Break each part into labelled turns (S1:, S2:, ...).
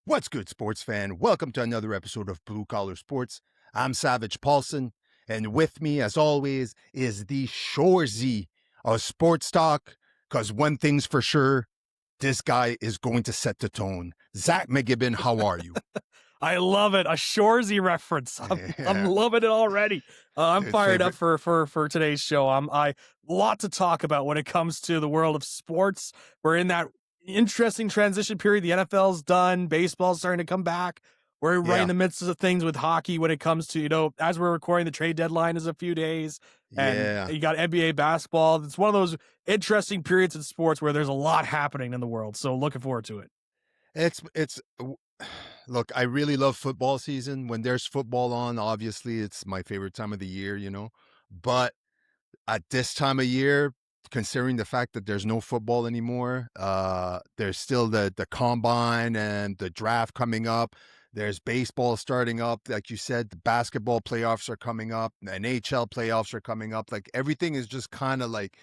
S1: What's good, sports fan? Welcome to another episode of Blue Collar Sports. I'm Savage Paulson, and with me, as always, is the Shorzy of sports talk. Because one thing's for sure, this guy is going to set the tone. Zach McGibbon, how are you?
S2: I love it. A Shorzy reference. I'm
S1: Yeah,
S2: loving it already. I'm
S1: dude,
S2: fired up
S1: favorite.
S2: for today's show. I lot to talk about when it comes to the world of sports. We're in that interesting transition period. The NFL's done. Baseball's starting to come back. We're right in
S1: Yeah,
S2: the midst of things with hockey when it comes to, as we're recording, the trade deadline is a few days, and
S1: yeah.
S2: you got NBA basketball. It's one of those interesting periods in sports where there's a lot happening in the world. So looking forward to it.
S1: It's. Look, I really love football season. When there's football on, obviously, it's my favorite time of the year. But at this time of year, considering the fact that there's no football anymore, there's still the combine and the draft coming up. There's baseball starting up, like you said. The basketball playoffs are coming up. The NHL playoffs are coming up. Like everything is just kind of like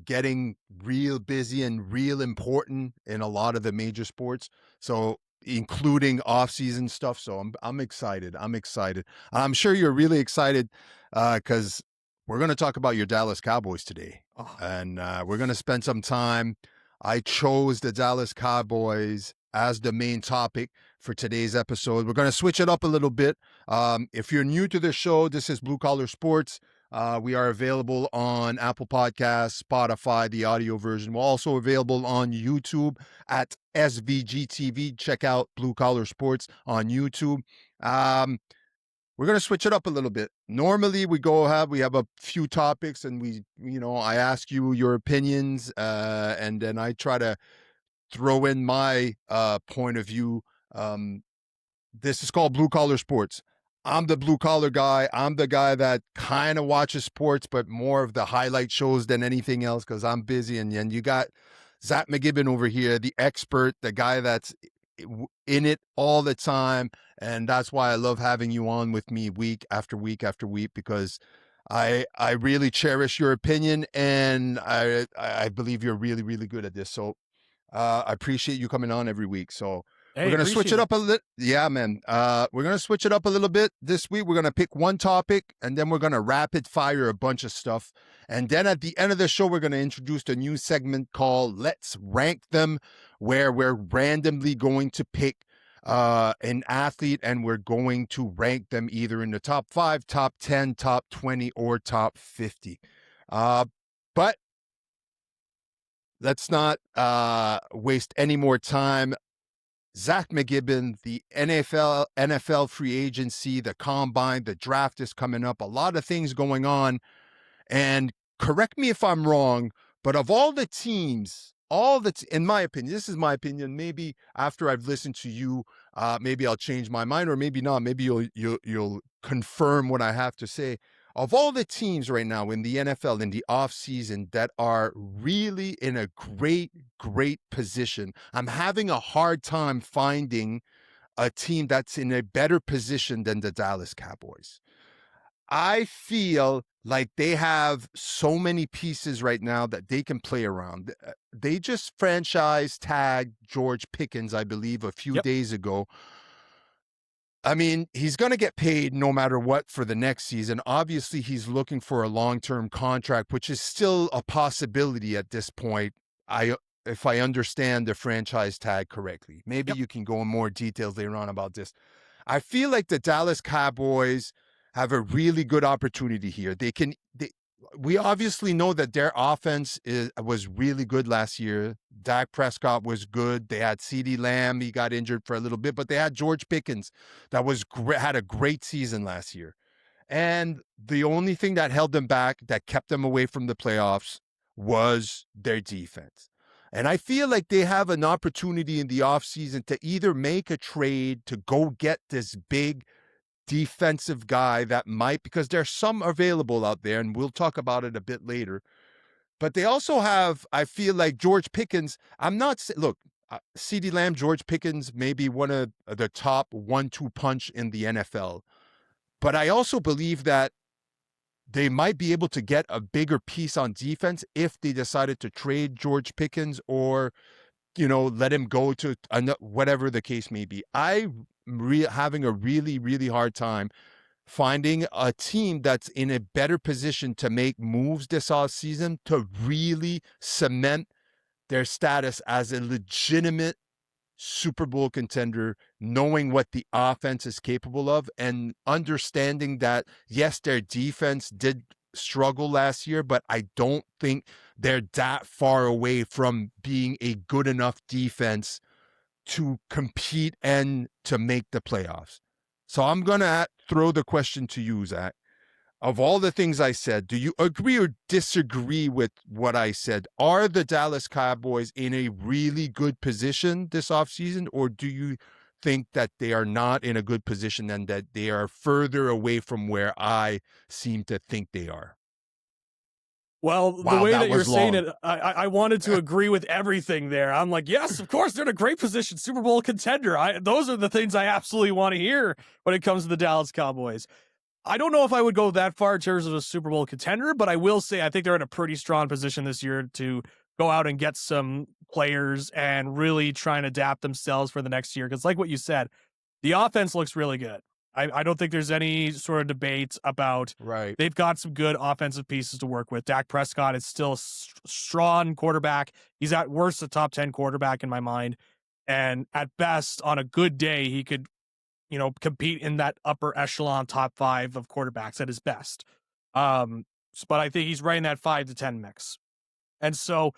S1: getting real busy and real important in a lot of the major sports. So including off-season stuff. So I'm excited. I'm excited. I'm sure you're really excited because we're going to talk about your Dallas Cowboys today,
S2: Oh,
S1: and we're going to spend some time. I chose the Dallas Cowboys as the main topic for today's episode. We're going to switch it up a little bit. If you're new to the show, this is Blue Collar Sports. We are available on Apple Podcasts, Spotify, the audio version. We're also available on YouTube at SVGTV. Check out Blue Collar Sports on YouTube. We're going to switch it up a little bit. Normally we have a few topics and I ask you your opinions, and then I try to throw in my point of view. This is called Blue Collar Sports. I'm the blue collar guy. I'm the guy that kind of watches sports, but more of the highlight shows than anything else because I'm busy. And you got Zach McGibbon over here, the expert, the guy that's in it all the time. And that's why I love having you on with me week after week after week, because I really cherish your opinion, and I believe you're really, really good at this. So I appreciate you coming on every week. So we're
S2: hey,
S1: gonna switch
S2: appreciate
S1: it
S2: it.
S1: up a little. Yeah, man. We're gonna switch it up a little bit this week. We're gonna pick one topic, and then we're gonna rapid fire a bunch of stuff. And then at the end of the show, we're gonna introduce a new segment called "Let's Rank Them," where we're randomly going to pick an athlete, and we're going to rank them either in the top 5, top 10, top 20, or top 50. But let's not waste any more time. Zach McGibbon, the NFL free agency, the combine, the draft is coming up, a lot of things going on. And correct me if I'm wrong, but of all the teams, in my opinion, this is my opinion. Maybe after I've listened to you, maybe I'll change my mind, or maybe not. Maybe you'll confirm what I have to say. Of all the teams right now in the NFL in the offseason that are really in a great position, I'm having a hard time finding a team that's in a better position than the Dallas Cowboys. I feel like they have so many pieces right now that they can play around. They just franchise tagged George Pickens, I believe, a few
S2: Yep.
S1: days ago. I mean, he's going to get paid no matter what for the next season. Obviously, he's looking for a long-term contract, which is still a possibility at this point. If I understand the franchise tag correctly. Maybe
S2: Yep.
S1: you can go in more details later on about this. I feel like the Dallas Cowboys have a really good opportunity here. We obviously know that their offense was really good last year. Dak Prescott was good. They had CeeDee Lamb. He got injured for a little bit, but they had George Pickens that had a great season last year. And the only thing that held them back, that kept them away from the playoffs, was their defense. And I feel like they have an opportunity in the offseason to either make a trade to go get this big defensive guy that might, because there's some available out there, and we'll talk about it a bit later. But they also have, I feel like George Pickens. Look, CeeDee Lamb, George Pickens, maybe one of the top 1-2 punch in the NFL. But I also believe that they might be able to get a bigger piece on defense if they decided to trade George Pickens or let him go to whatever the case may be. Having a really, really hard time finding a team that's in a better position to make moves this offseason to really cement their status as a legitimate Super Bowl contender, knowing what the offense is capable of and understanding that, yes, their defense did struggle last year, but I don't think they're that far away from being a good enough defense to compete and to make the playoffs. So I'm going to throw the question to you, Zach. Of all the things I said, do you agree or disagree with what I said? Are the Dallas Cowboys in a really good position this offseason, or do you think that they are not in a good position and that they are further away from where I seem to think they are?
S2: Well, the
S1: Wow,
S2: way
S1: that
S2: that you're
S1: was
S2: saying
S1: long.
S2: it, I wanted to agree with everything there. I'm like, yes, of course, they're in a great position, Super Bowl contender. Those are the things I absolutely want to hear when it comes to the Dallas Cowboys. I don't know if I would go that far in terms of a Super Bowl contender, but I will say I think they're in a pretty strong position this year to go out and get some players and really try and adapt themselves for the next year. Because, like what you said, the offense looks really good. I don't think there's any sort of debate about
S1: Right.
S2: they've got some good offensive pieces to work with. Dak Prescott is still a strong quarterback. He's at worst a top 10 quarterback in my mind. And at best, on a good day, he could compete in that upper echelon top 5 of quarterbacks at his best. But I think he's right in that 5 to 10 mix. And so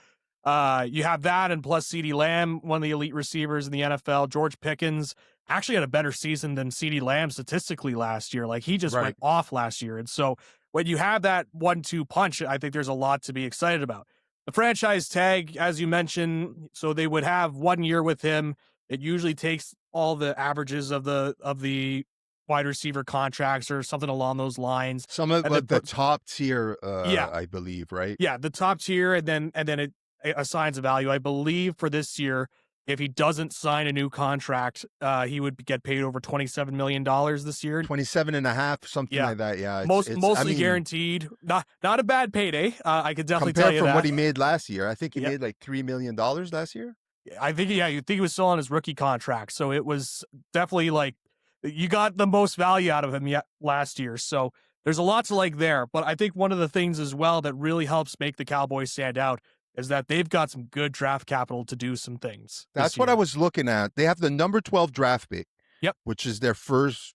S2: you have that, and plus CeeDee Lamb, one of the elite receivers in the NFL. George Pickens actually had a better season than CeeDee Lamb statistically last year. Like, he just
S1: Right.
S2: went off last year. And so when you have that 1-2 punch, I think there's a lot to be excited about. The franchise tag, as you mentioned, so they would have 1 year with him. It usually takes all the averages of the wide receiver contracts or something along those lines.
S1: Some of
S2: And then
S1: the top tier,
S2: yeah,
S1: I believe, right?
S2: yeah, the top tier, and then it assigns a value. I believe for this year, if he doesn't sign a new contract, he would get paid over $27 million this year.
S1: 27 and a half, something
S2: Yeah,
S1: like that. Yeah. It's, I
S2: mostly
S1: mean,
S2: guaranteed. Not a bad payday. I could definitely tell
S1: compared
S2: you
S1: from what
S2: that.
S1: he made last year, I think he
S2: Yeah,
S1: made like $3 million last year.
S2: I think you think he was still on his rookie contract, so it was definitely like you got the most value out of him yet last year. So there's a lot to like there. But I think one of the things as well that really helps make the Cowboys stand out is that they've got some good draft capital to do some things this
S1: That's what I
S2: year.
S1: was looking at. They have the number 12 draft pick,
S2: Yep.
S1: which is their first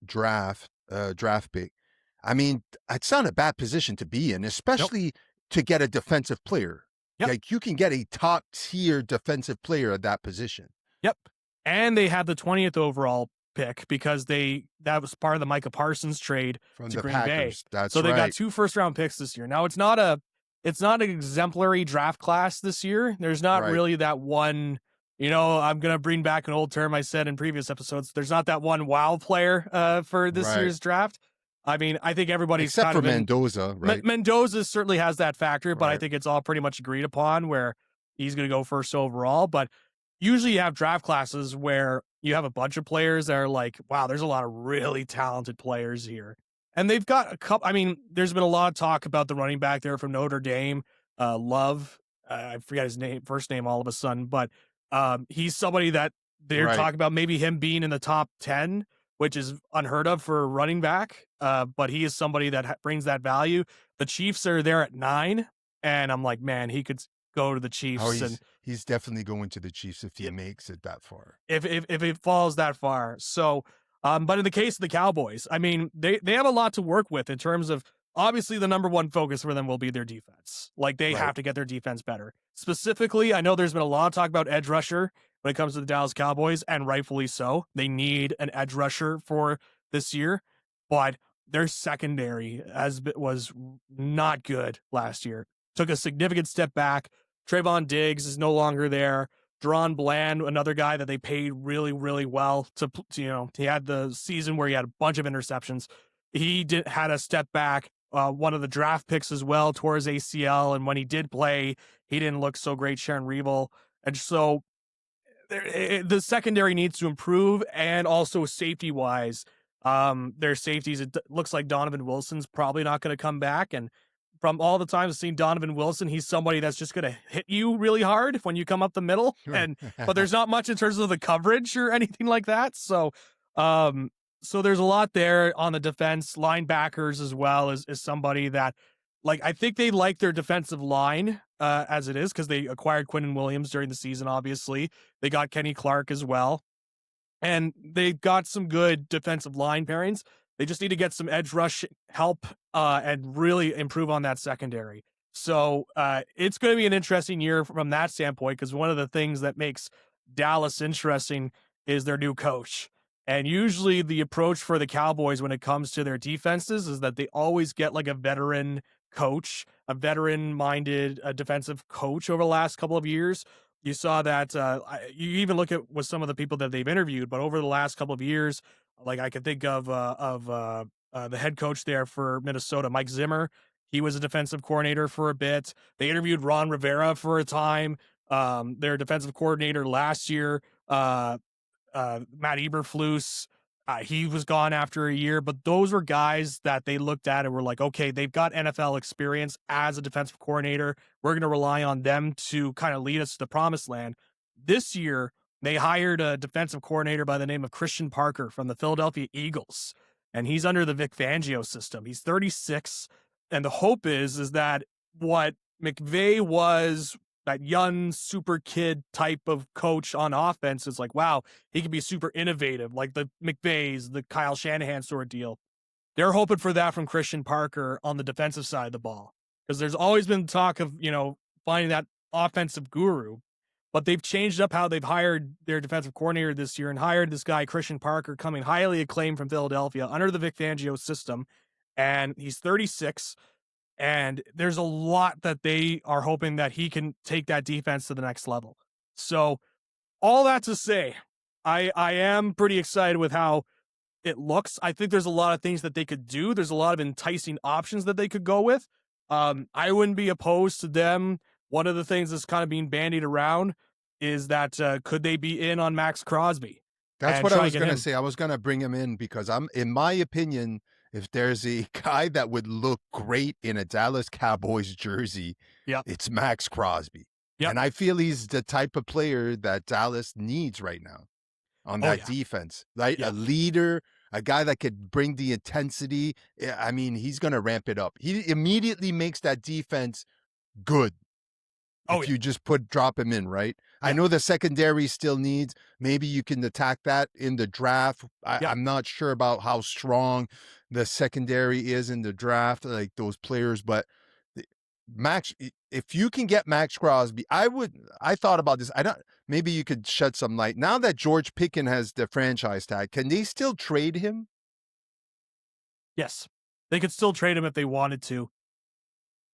S1: draft pick. I mean, it's not a bad position to be in,
S2: Nope.
S1: especially to get a defensive player.
S2: Yep.
S1: Like, you can get a top tier defensive player at that position.
S2: Yep. And they had the 20th overall pick because that was part of the Micah Parsons trade
S1: From
S2: to
S1: the
S2: Green Bay.
S1: Packers. That's
S2: So they got
S1: right.
S2: 2 first round picks this year. Now it's not an exemplary draft class this year. There's not
S1: Right.
S2: really that one, I'm going to bring back an old term I said in previous episodes. There's not that one wow player for this
S1: Right.
S2: year's draft. I mean, I think everybody's
S1: Except
S2: kind
S1: for
S2: of in
S1: Mendoza, right?
S2: Mendoza certainly has that factor, but I
S1: Right.
S2: think it's all pretty much agreed upon where he's going to go first overall. But usually you have draft classes where you have a bunch of players that are like, wow, there's a lot of really talented players here. And they've got a couple. I mean, there's been a lot of talk about the running back there from Notre Dame, Love. I forget his first name all of a sudden, but he's somebody that they're
S1: Right.
S2: talking about maybe him being in the top 10, which is unheard of for a running back. But he is somebody that brings that value. The Chiefs are there at 9, and I'm like, man, he could go to the Chiefs.
S1: Oh,
S2: And
S1: he's definitely going to the Chiefs if he makes it that far.
S2: if it falls that far. So, but in the case of the Cowboys, I mean, they have a lot to work with in terms of obviously the number one focus for them will be their defense. Like, they
S1: Right.
S2: have to get their defense better. Specifically, I know there's been a lot of talk about edge rusher when it comes to the Dallas Cowboys, and rightfully so. They need an edge rusher for this year, but their secondary was not good last year. Took a significant step back. Trayvon Diggs is no longer there. Deron Bland, another guy that they paid really, really well to he had the season where he had a bunch of interceptions. He had a step back. One of the draft picks as well tore his ACL, and when he did play, he didn't look so great. Sharon Reevil, and so the secondary needs to improve, and also safety wise, their safeties. It looks like Donovan Wilson's probably not going to come back, and from all the times I've seen Donovan Wilson, he's somebody that's just going to hit you really hard when you come up the middle. But there's not much in terms of the coverage or anything like that. Um, so there's a lot there on the defense. Linebackers as well is somebody that, like, I think they like their defensive line as it is because they acquired Quinnen Williams during the season. Obviously, they got Kenny Clark as well, and they got some good defensive line pairings. They just need to get some edge rush help and really improve on that secondary. So it's going to be an interesting year from that standpoint because one of the things that makes Dallas interesting is their new coach. And usually the approach for the Cowboys when it comes to their defenses is that they always get like a veteran coach, a veteran minded defensive coach over the last couple of years. You saw that you even look at with some of the people that they've interviewed, but over the last couple of years, like I could think of the head coach there for Minnesota, Mike Zimmer. He was a defensive coordinator for a bit. They interviewed Ron Rivera for a time. Their defensive coordinator last year, Matt Eberflus. He was gone after a year, but those were guys that they looked at and were like, okay, they've got NFL experience as a defensive coordinator. We're going to rely on them to kind of lead us to the promised land. This year, they hired a defensive coordinator by the name of Christian Parker from the Philadelphia Eagles, and he's under the Vic Fangio system. He's 36, and the hope is that what McVay was, that young super kid type of coach on offense, is like, wow, he could be super innovative, like the McVays, the Kyle Shanahan sort of deal. They're hoping for that from Christian Parker on the defensive side of the ball because there's always been talk of, finding that offensive guru, but they've changed up how they've hired their defensive coordinator this year and hired this guy, Christian Parker, coming highly acclaimed from Philadelphia under the Vic Fangio system. And he's 36. And there's a lot that they are hoping that he can take that defense to the next level. So all that to say, I am pretty excited with how it looks. I think there's a lot of things that they could do. There's a lot of enticing options that they could go with. I wouldn't be opposed to them. One of the things that's kind of being bandied around is that could they be in on Max Crosby?
S1: That's
S2: And
S1: what I
S2: try to
S1: was
S2: get
S1: going to
S2: him.
S1: say. I was going to bring him in because in my opinion, if there's a guy that would look great in a Dallas Cowboys jersey,
S2: Yep.
S1: it's Max Crosby.
S2: Yep.
S1: And I feel he's the type of player that Dallas needs right now on that defense, right?
S2: Yeah.
S1: A leader, a guy that could bring the intensity. I mean, he's going to ramp it up. He immediately makes that defense good. If you just drop him in, right? Yeah. I know the secondary still needs, maybe you can attack that in the draft. I'm not sure about how strong the secondary is in the draft, like those players, but Max, if you can get Max Crosby, I thought about this. Maybe you could shed some light. Now that George Pickens has the franchise tag, can they still trade him?
S2: Yes. They could still trade him if they wanted to.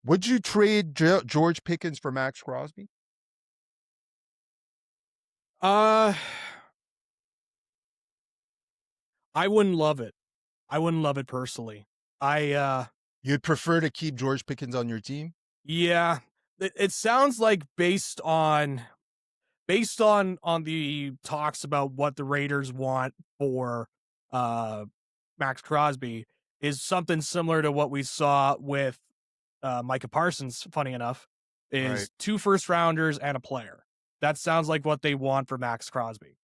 S1: Would you trade George Pickens for Max Crosby?
S2: I wouldn't love it. I wouldn't love it personally.
S1: You'd prefer to keep George Pickens on your team?
S2: Yeah. It sounds like based on the talks about what the Raiders want for Max Crosby is something similar to what we saw with Micah Parsons, funny enough, is
S1: Right.
S2: 2 first-rounders and a player. That sounds like what they want for Max Crosby.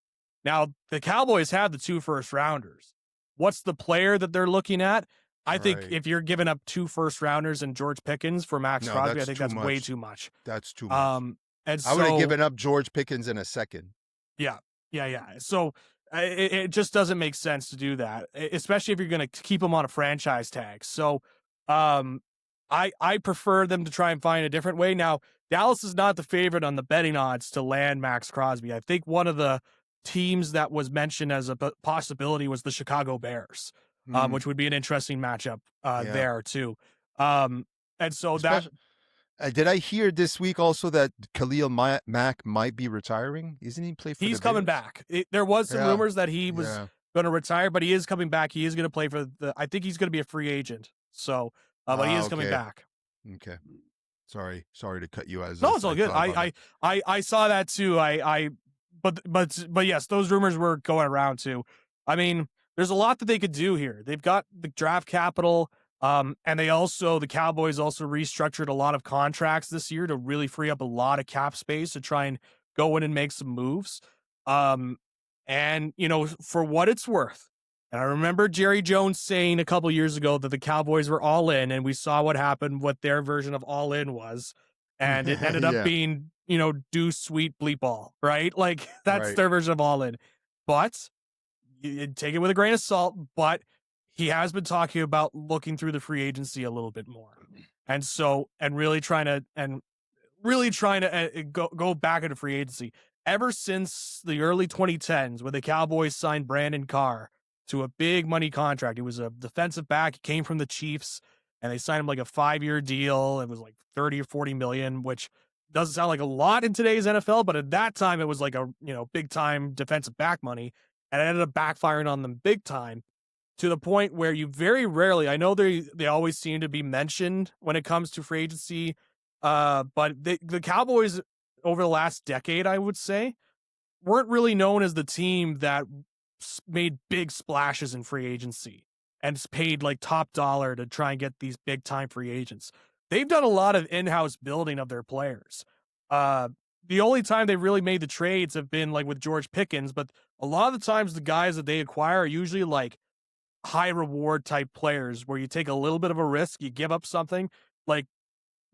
S2: Now, the Cowboys have the 2 first-rounders. What's the player that they're looking at? I think if you're giving up 2 first-rounders and George Pickens for Max Crosby, I think that's way too much.
S1: That's too much.
S2: And
S1: I would have given up George Pickens in a second.
S2: Yeah. So it just doesn't make sense to do that, especially if you're going to keep him on a franchise tag. So I prefer them to try and find a different way. Now, Dallas is not the favorite on the betting odds to land Max Crosby. I think one of the teams that was mentioned as a possibility was the Chicago Bears, which would be an interesting matchup there too. And so
S1: did I hear this week also that Khalil Mack might be retiring? Isn't he play for
S2: he's
S1: the
S2: coming
S1: Bears?
S2: back. There was some rumors that he was going to retire, but he is coming back. He is going to play for I think he's going to be a free agent. So, but he is coming back.
S1: Okay. Sorry to cut you as.
S2: No, it's all good. I saw that too. But yes, those rumors were going around too. I mean, there's a lot that they could do here. They've got the draft capital. And the Cowboys also restructured a lot of contracts this year to really free up a lot of cap space to try and go in and make some moves. Um, and for what it's worth, and I remember Jerry Jones saying a couple years ago that the Cowboys were all in, and we saw what happened, what their version of all in was, and it ended up
S1: Yeah,
S2: being do sweet bleep all, right? Like that's
S1: right.
S2: their version of all in. But you take it with a grain of salt, but he has been talking about looking through the free agency a little bit more. And so, and really trying to go back into free agency. Ever since the early 2010s, when the Cowboys signed Brandon Carr to a big money contract, it was a defensive back. He came from the Chiefs, and they signed him like a 5-year deal. It was like 30 or 40 million, which doesn't sound like a lot in today's NFL, but at that time it was like a big time defensive back money, and it ended up backfiring on them big time to the point where you very rarely, I know they always seem to be mentioned when it comes to free agency, but the Cowboys over the last decade, I would say, weren't really known as the team that made big splashes in free agency and paid like top dollar to try and get these big time free agents. They've done a lot of in-house building of their players. Uh, the only time they really made the trades have been like with George Pickens, but a lot of the times the guys that they acquire are usually like high reward type players where you take a little bit of a risk, you give up something. Like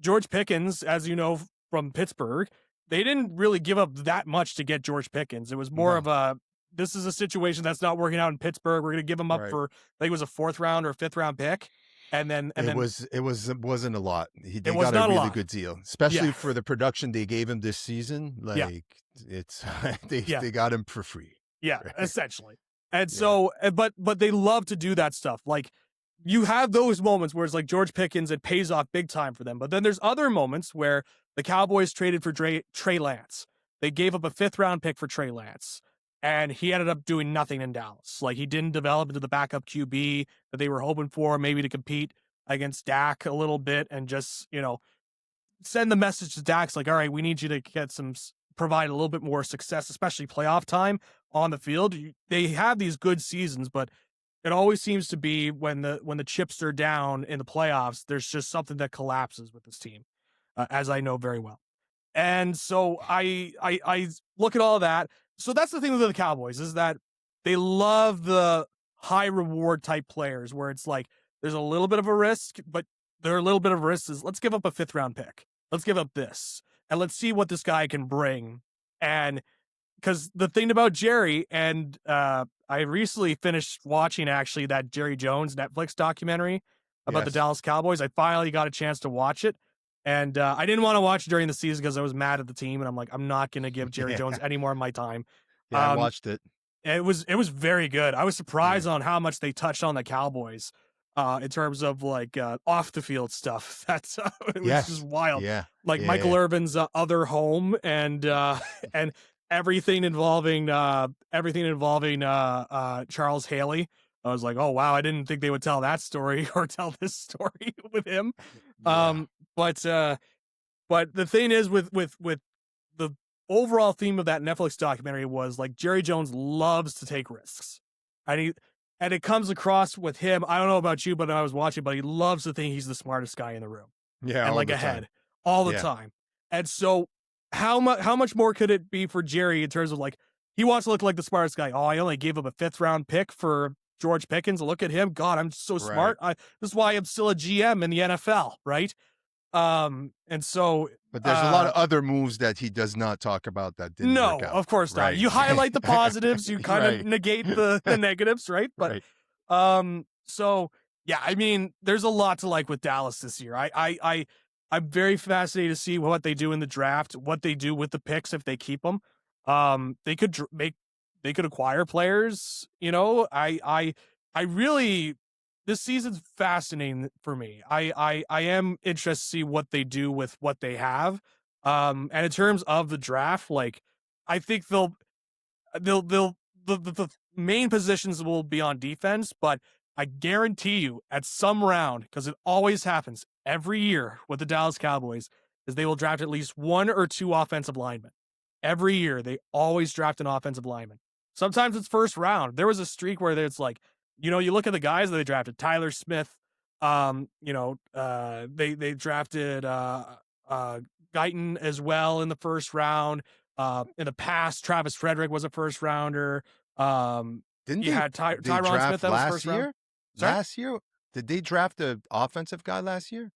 S2: George Pickens, as you know from Pittsburgh, they didn't really give up that much to get George Pickens. It was more
S1: No,
S2: of this is a situation that's not working out in Pittsburgh. We're going to give him up
S1: right.
S2: for, I think it was a 4th round or 5th round pick.
S1: It wasn't a lot.
S2: It
S1: They
S2: was
S1: got a
S2: not a
S1: really
S2: lot.
S1: good deal, especially
S2: Yeah.
S1: for the production they gave him this season.
S2: Yeah.
S1: Like it's
S2: Yeah.
S1: they got him for free.
S2: Yeah,
S1: Right?
S2: essentially. And
S1: Yeah,
S2: so, but they love to do that stuff. Like you have those moments where it's like George Pickens, it pays off big time for them. But then there's other moments where the Cowboys traded for Trey Lance. They gave up a 5th round pick for Trey Lance, and he ended up doing nothing in Dallas. Like he didn't develop into the backup QB that they were hoping for, maybe to compete against Dak a little bit and just, send the message to Dax like, all right, we need you to get provide a little bit more success, especially playoff time on the field. They have these good seasons, but it always seems to be when the chips are down in the playoffs, there's just something that collapses with this team, as I know very well. And so I look at all of that. So that's the thing with the Cowboys is that they love the high reward type players where it's like there's a little bit of a risk, but there are a little bit of risk is let's give up a 5th round pick. Let's give up this and let's see what this guy can bring. And because the thing about Jerry, and I recently finished watching actually that Jerry Jones Netflix documentary about the
S1: yes,
S2: Dallas Cowboys. I finally got a chance to watch it. And I didn't want to watch it during the season because I was mad at the team, and I'm like, I'm not going to give Jerry
S1: yeah,
S2: Jones any more of my time.
S1: yeah. I
S2: Um,
S1: watched it.
S2: it was very good. I was
S1: Yeah,
S2: surprised on how much they touched on the Cowboys in terms of like off the field stuff. That's it was just
S1: yes,
S2: wild.
S1: yeah,
S2: Like Michael
S1: yeah,
S2: Irvin's other home and and everything involving Charles Haley. I was like, oh wow, I didn't think they would tell that story or tell this story with him.
S1: yeah,
S2: Um, but the thing is with the overall theme of that Netflix documentary was like Jerry Jones loves to take risks. And it comes across with him. I don't know about you, but I was watching, but he loves to think he's the smartest guy in the room
S1: yeah.
S2: and
S1: All
S2: like
S1: the time.
S2: ahead all the
S1: Yeah,
S2: time. And so how much more could it be for Jerry in terms of like he wants to look like the smartest guy? Oh, I only gave up a 5th round pick for George Pickens. Look at him. God, I'm so
S1: right.
S2: smart. This is why I'm still a GM in the NFL, right? And so
S1: But there's a lot of other moves that he does not talk about that didn't work
S2: no,
S1: out.
S2: of course not.
S1: Right.
S2: You highlight the positives, you kind of
S1: Right.
S2: negate the negatives, right? But
S1: Right.
S2: so yeah, I mean, there's a lot to like with Dallas this year. I'm very fascinated to see what they do in the draft, what they do with the picks if they keep them. They could they could acquire players. I really this season's fascinating for me. I am interested to see what they do with what they have. And in terms of the draft, like I think they'll the main positions will be on defense, but I guarantee you at some round, because it always happens every year with the Dallas Cowboys, is they will draft at least 1 or 2 offensive linemen. Every year, they always draft an offensive lineman. Sometimes it's first round. There was a streak where it's like, you look at the guys that they drafted, Tyler Smith, They drafted Guyton as well in the first round. In the past, Travis Frederick was a first rounder.
S1: Didn't
S2: You had
S1: they
S2: Tyron Smith
S1: draft
S2: that was
S1: last
S2: first round.
S1: year?
S2: Sorry,
S1: Last year? Did they draft a offensive guy last year?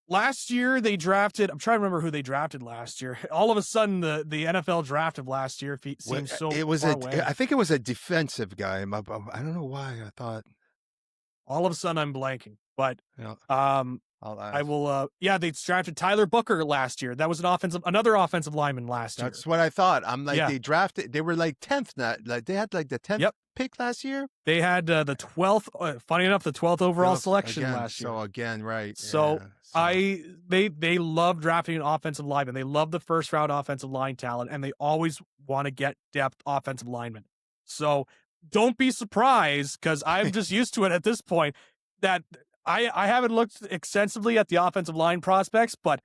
S2: last year they drafted. I'm trying to remember who they drafted last year. All of a sudden, the NFL draft of last year seems so
S1: It was
S2: far
S1: a
S2: away.
S1: I think it was a defensive guy. I don't know why I thought,
S2: All of a sudden, I'm blanking, but
S1: you know,
S2: um,
S1: I'll
S2: I
S1: ask.
S2: will. Yeah, they drafted Tyler Booker last year. That was another offensive lineman last year.
S1: That's what I thought. I'm like,
S2: Yeah.
S1: they were like 10th, not like they had like the 10th
S2: Yep.
S1: pick last year.
S2: They had the 12th. Funny enough, the 12th overall selection
S1: Again.
S2: last
S1: So
S2: year.
S1: again, right.
S2: So
S1: Yeah. So
S2: they love drafting an offensive lineman. They love the first round offensive line talent, and they always want to get depth offensive linemen. So don't be surprised, because I'm just used to it at this point, that I haven't looked extensively at the offensive line prospects, but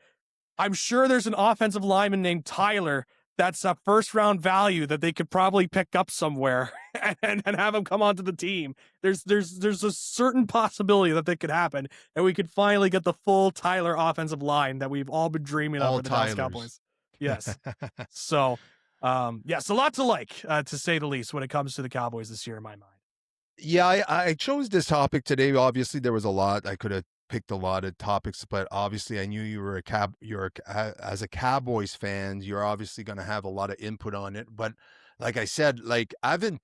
S2: I'm sure there's an offensive lineman named Tyler that's a first round value that they could probably pick up somewhere and have him come onto the team. There's a certain possibility that could happen, and we could finally get the full Tyler offensive line that we've all been dreaming of
S1: all
S2: for the Dallas
S1: Tylers.
S2: Cowboys. Yes. So, yes, a lot to like, to say the least, when it comes to the Cowboys this year, in my mind.
S1: Yeah, I chose this topic today. Obviously, there was a lot. I could have picked a lot of topics, but obviously, I knew you were as a Cowboys fan, you're obviously going to have a lot of input on it. But like I said, like I haven't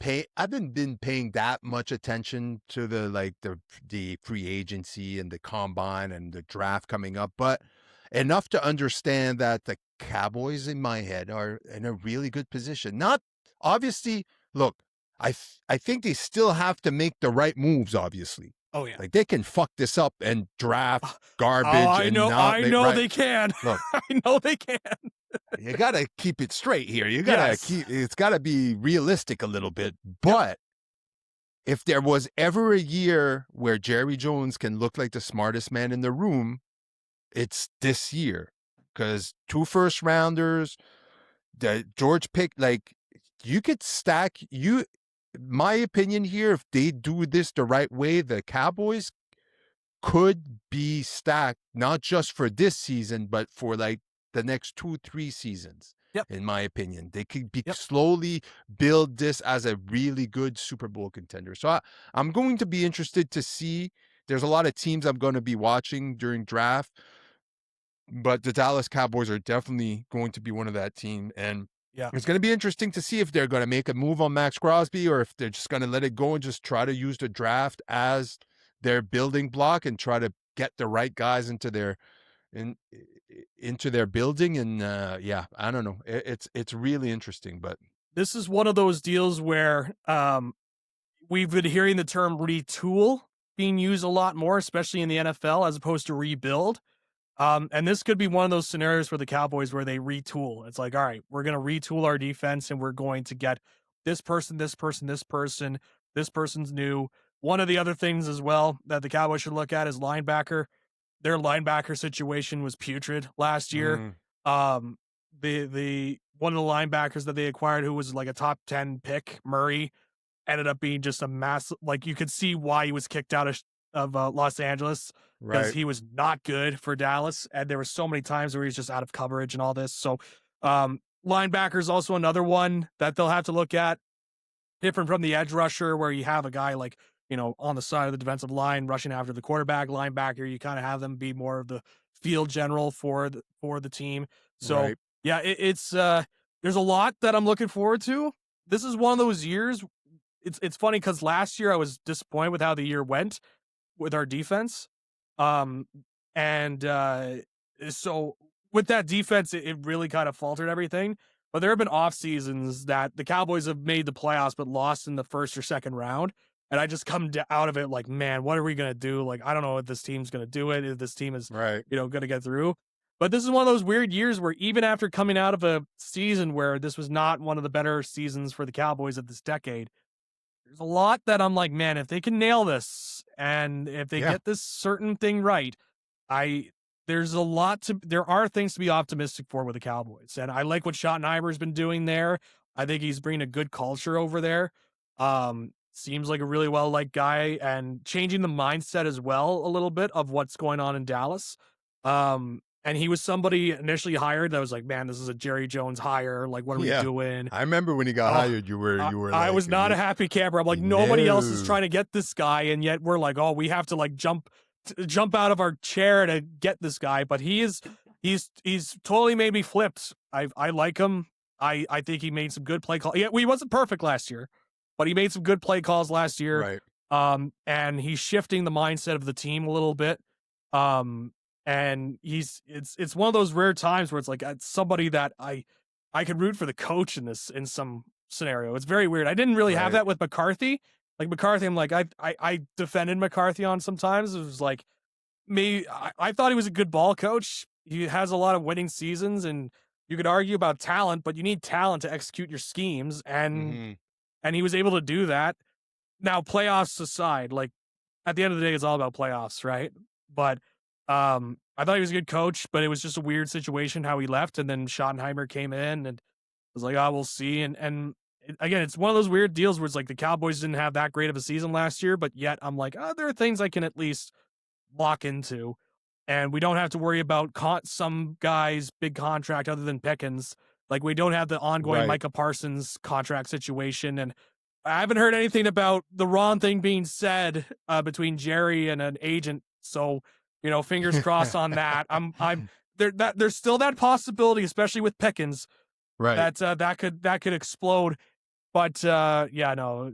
S1: been paying that much attention to the free agency and the combine and the draft coming up, but enough to understand that the Cowboys in my head are in a really good position. Not obviously, look, I think they still have to make the right moves, obviously.
S2: Oh yeah.
S1: Like they can fuck this up and draft
S2: Oh,
S1: garbage and not
S2: I
S1: make
S2: know
S1: right.
S2: they can.
S1: Look,
S2: I know they can.
S1: you gotta keep it straight here. You gotta
S2: Yes.
S1: keep it's gotta be realistic a little bit.
S2: Yep.
S1: But if there was ever a year where Jerry Jones can look like the smartest man in the room, it's this year. Because 2 first rounders, the George pick, like you could stack you my opinion here, if they do this the right way, the Cowboys could be stacked not just for this season, but for like the next 2, 3 seasons.
S2: Yep.
S1: In my opinion, they could be
S2: Yep.
S1: slowly build this as a really good Super Bowl contender. So I'm going to be interested to see. There's a lot of teams I'm going to be watching during draft, but the Dallas Cowboys are definitely going to be one of that team. And
S2: Yeah.
S1: it's going to be interesting to see if they're going to make a move on Max Crosby or if they're just going to let it go and just try to use the draft as their building block and try to get the right guys in, into their building. And yeah, I don't know. It's really interesting, but
S2: This is one of those deals where we've been hearing the term retool being used a lot more, especially in the NFL, as opposed to rebuild. And this could be one of those scenarios for the Cowboys where they retool. It's like, all right, we're going to retool our defense and we're going to get this person, this person, this person. This person's new. One of the other things as well that the Cowboys should look at is linebacker. Their linebacker situation was putrid last year.
S1: mm,
S2: Um, the one of the linebackers that they acquired, who was like a top 10 pick, Murray, ended up being just a massive. Like, you could see why he was kicked out of Los Angeles, because
S1: right,
S2: he was not good for Dallas, and there were so many times where he's just out of coverage and all this. So, linebacker is also another one that they'll have to look at, different from the edge rusher, where you have a guy like, on the side of the defensive line rushing after the quarterback. Linebacker, you kind of have them be more of the field general for the team. So
S1: right.
S2: yeah, it's there's a lot that I'm looking forward to. This is one of those years. It's funny because last year I was disappointed with how the year went with our defense. Um, and so with that defense, it really kind of faltered everything. But there have been off seasons that the Cowboys have made the playoffs but lost in the first or second round. And I just come out of it like, man, what are we going to do? Like, I don't know if this team's going to do it, if this team is,
S1: Right.
S2: going to get through. But this is one of those weird years where even after coming out of a season where this was not one of the better seasons for the Cowboys of this decade, there's a lot that I'm like, man, if they can nail this and if they
S1: Yeah.
S2: get this certain thing right, I there are things to be optimistic for with the Cowboys. And I like what Schottenheimer's been doing there. I think he's bringing a good culture over there. seems like a really well-liked guy and changing the mindset as well a little bit of what's going on in Dallas. And he was somebody initially hired that was like, man, this is a Jerry Jones hire. Like, what are we
S1: Yeah.
S2: doing?
S1: I remember when he got
S2: Oh,
S1: hired, you were
S2: I
S1: like,
S2: was not a happy camper. I'm like, nobody else is
S1: no.
S2: trying to get this guy, and yet we're like, oh, we have to like jump out of our chair to get this guy. But he's totally made me flipped. I like him. I think he made some good play calls. Yeah, he wasn't perfect last year, but he made some good play calls last year.
S1: Right.
S2: And he's shifting the mindset of the team a little bit. And it's one of those rare times where it's like it's somebody that I could root for the coach in some scenario. It's very weird. I didn't really have
S1: Right.
S2: that with McCarthy. Like McCarthy, I'm like I defended McCarthy on sometimes. It was like me. I thought he was a good ball coach. He has a lot of winning seasons, and you could argue about talent, but you need talent to execute your schemes,
S1: Mm-hmm.
S2: and he was able to do that. Now, playoffs aside, like at the end of the day, it's all about playoffs, right? But I thought he was a good coach, but it was just a weird situation how he left, and then Schottenheimer came in and was like, "Oh, we'll see." Again, it's one of those weird deals where it's like the Cowboys didn't have that great of a season last year, but yet I'm like, oh, there are things I can at least lock into, and we don't have to worry about some guy's big contract other than Pickens. Like we don't have the ongoing
S1: Right.
S2: Micah Parsons contract situation, and I haven't heard anything about the Ron thing being said between Jerry and an agent. So, fingers crossed on that. I'm there. There's still that possibility, especially with Pickens,
S1: Right.
S2: that could explode. But yeah, no.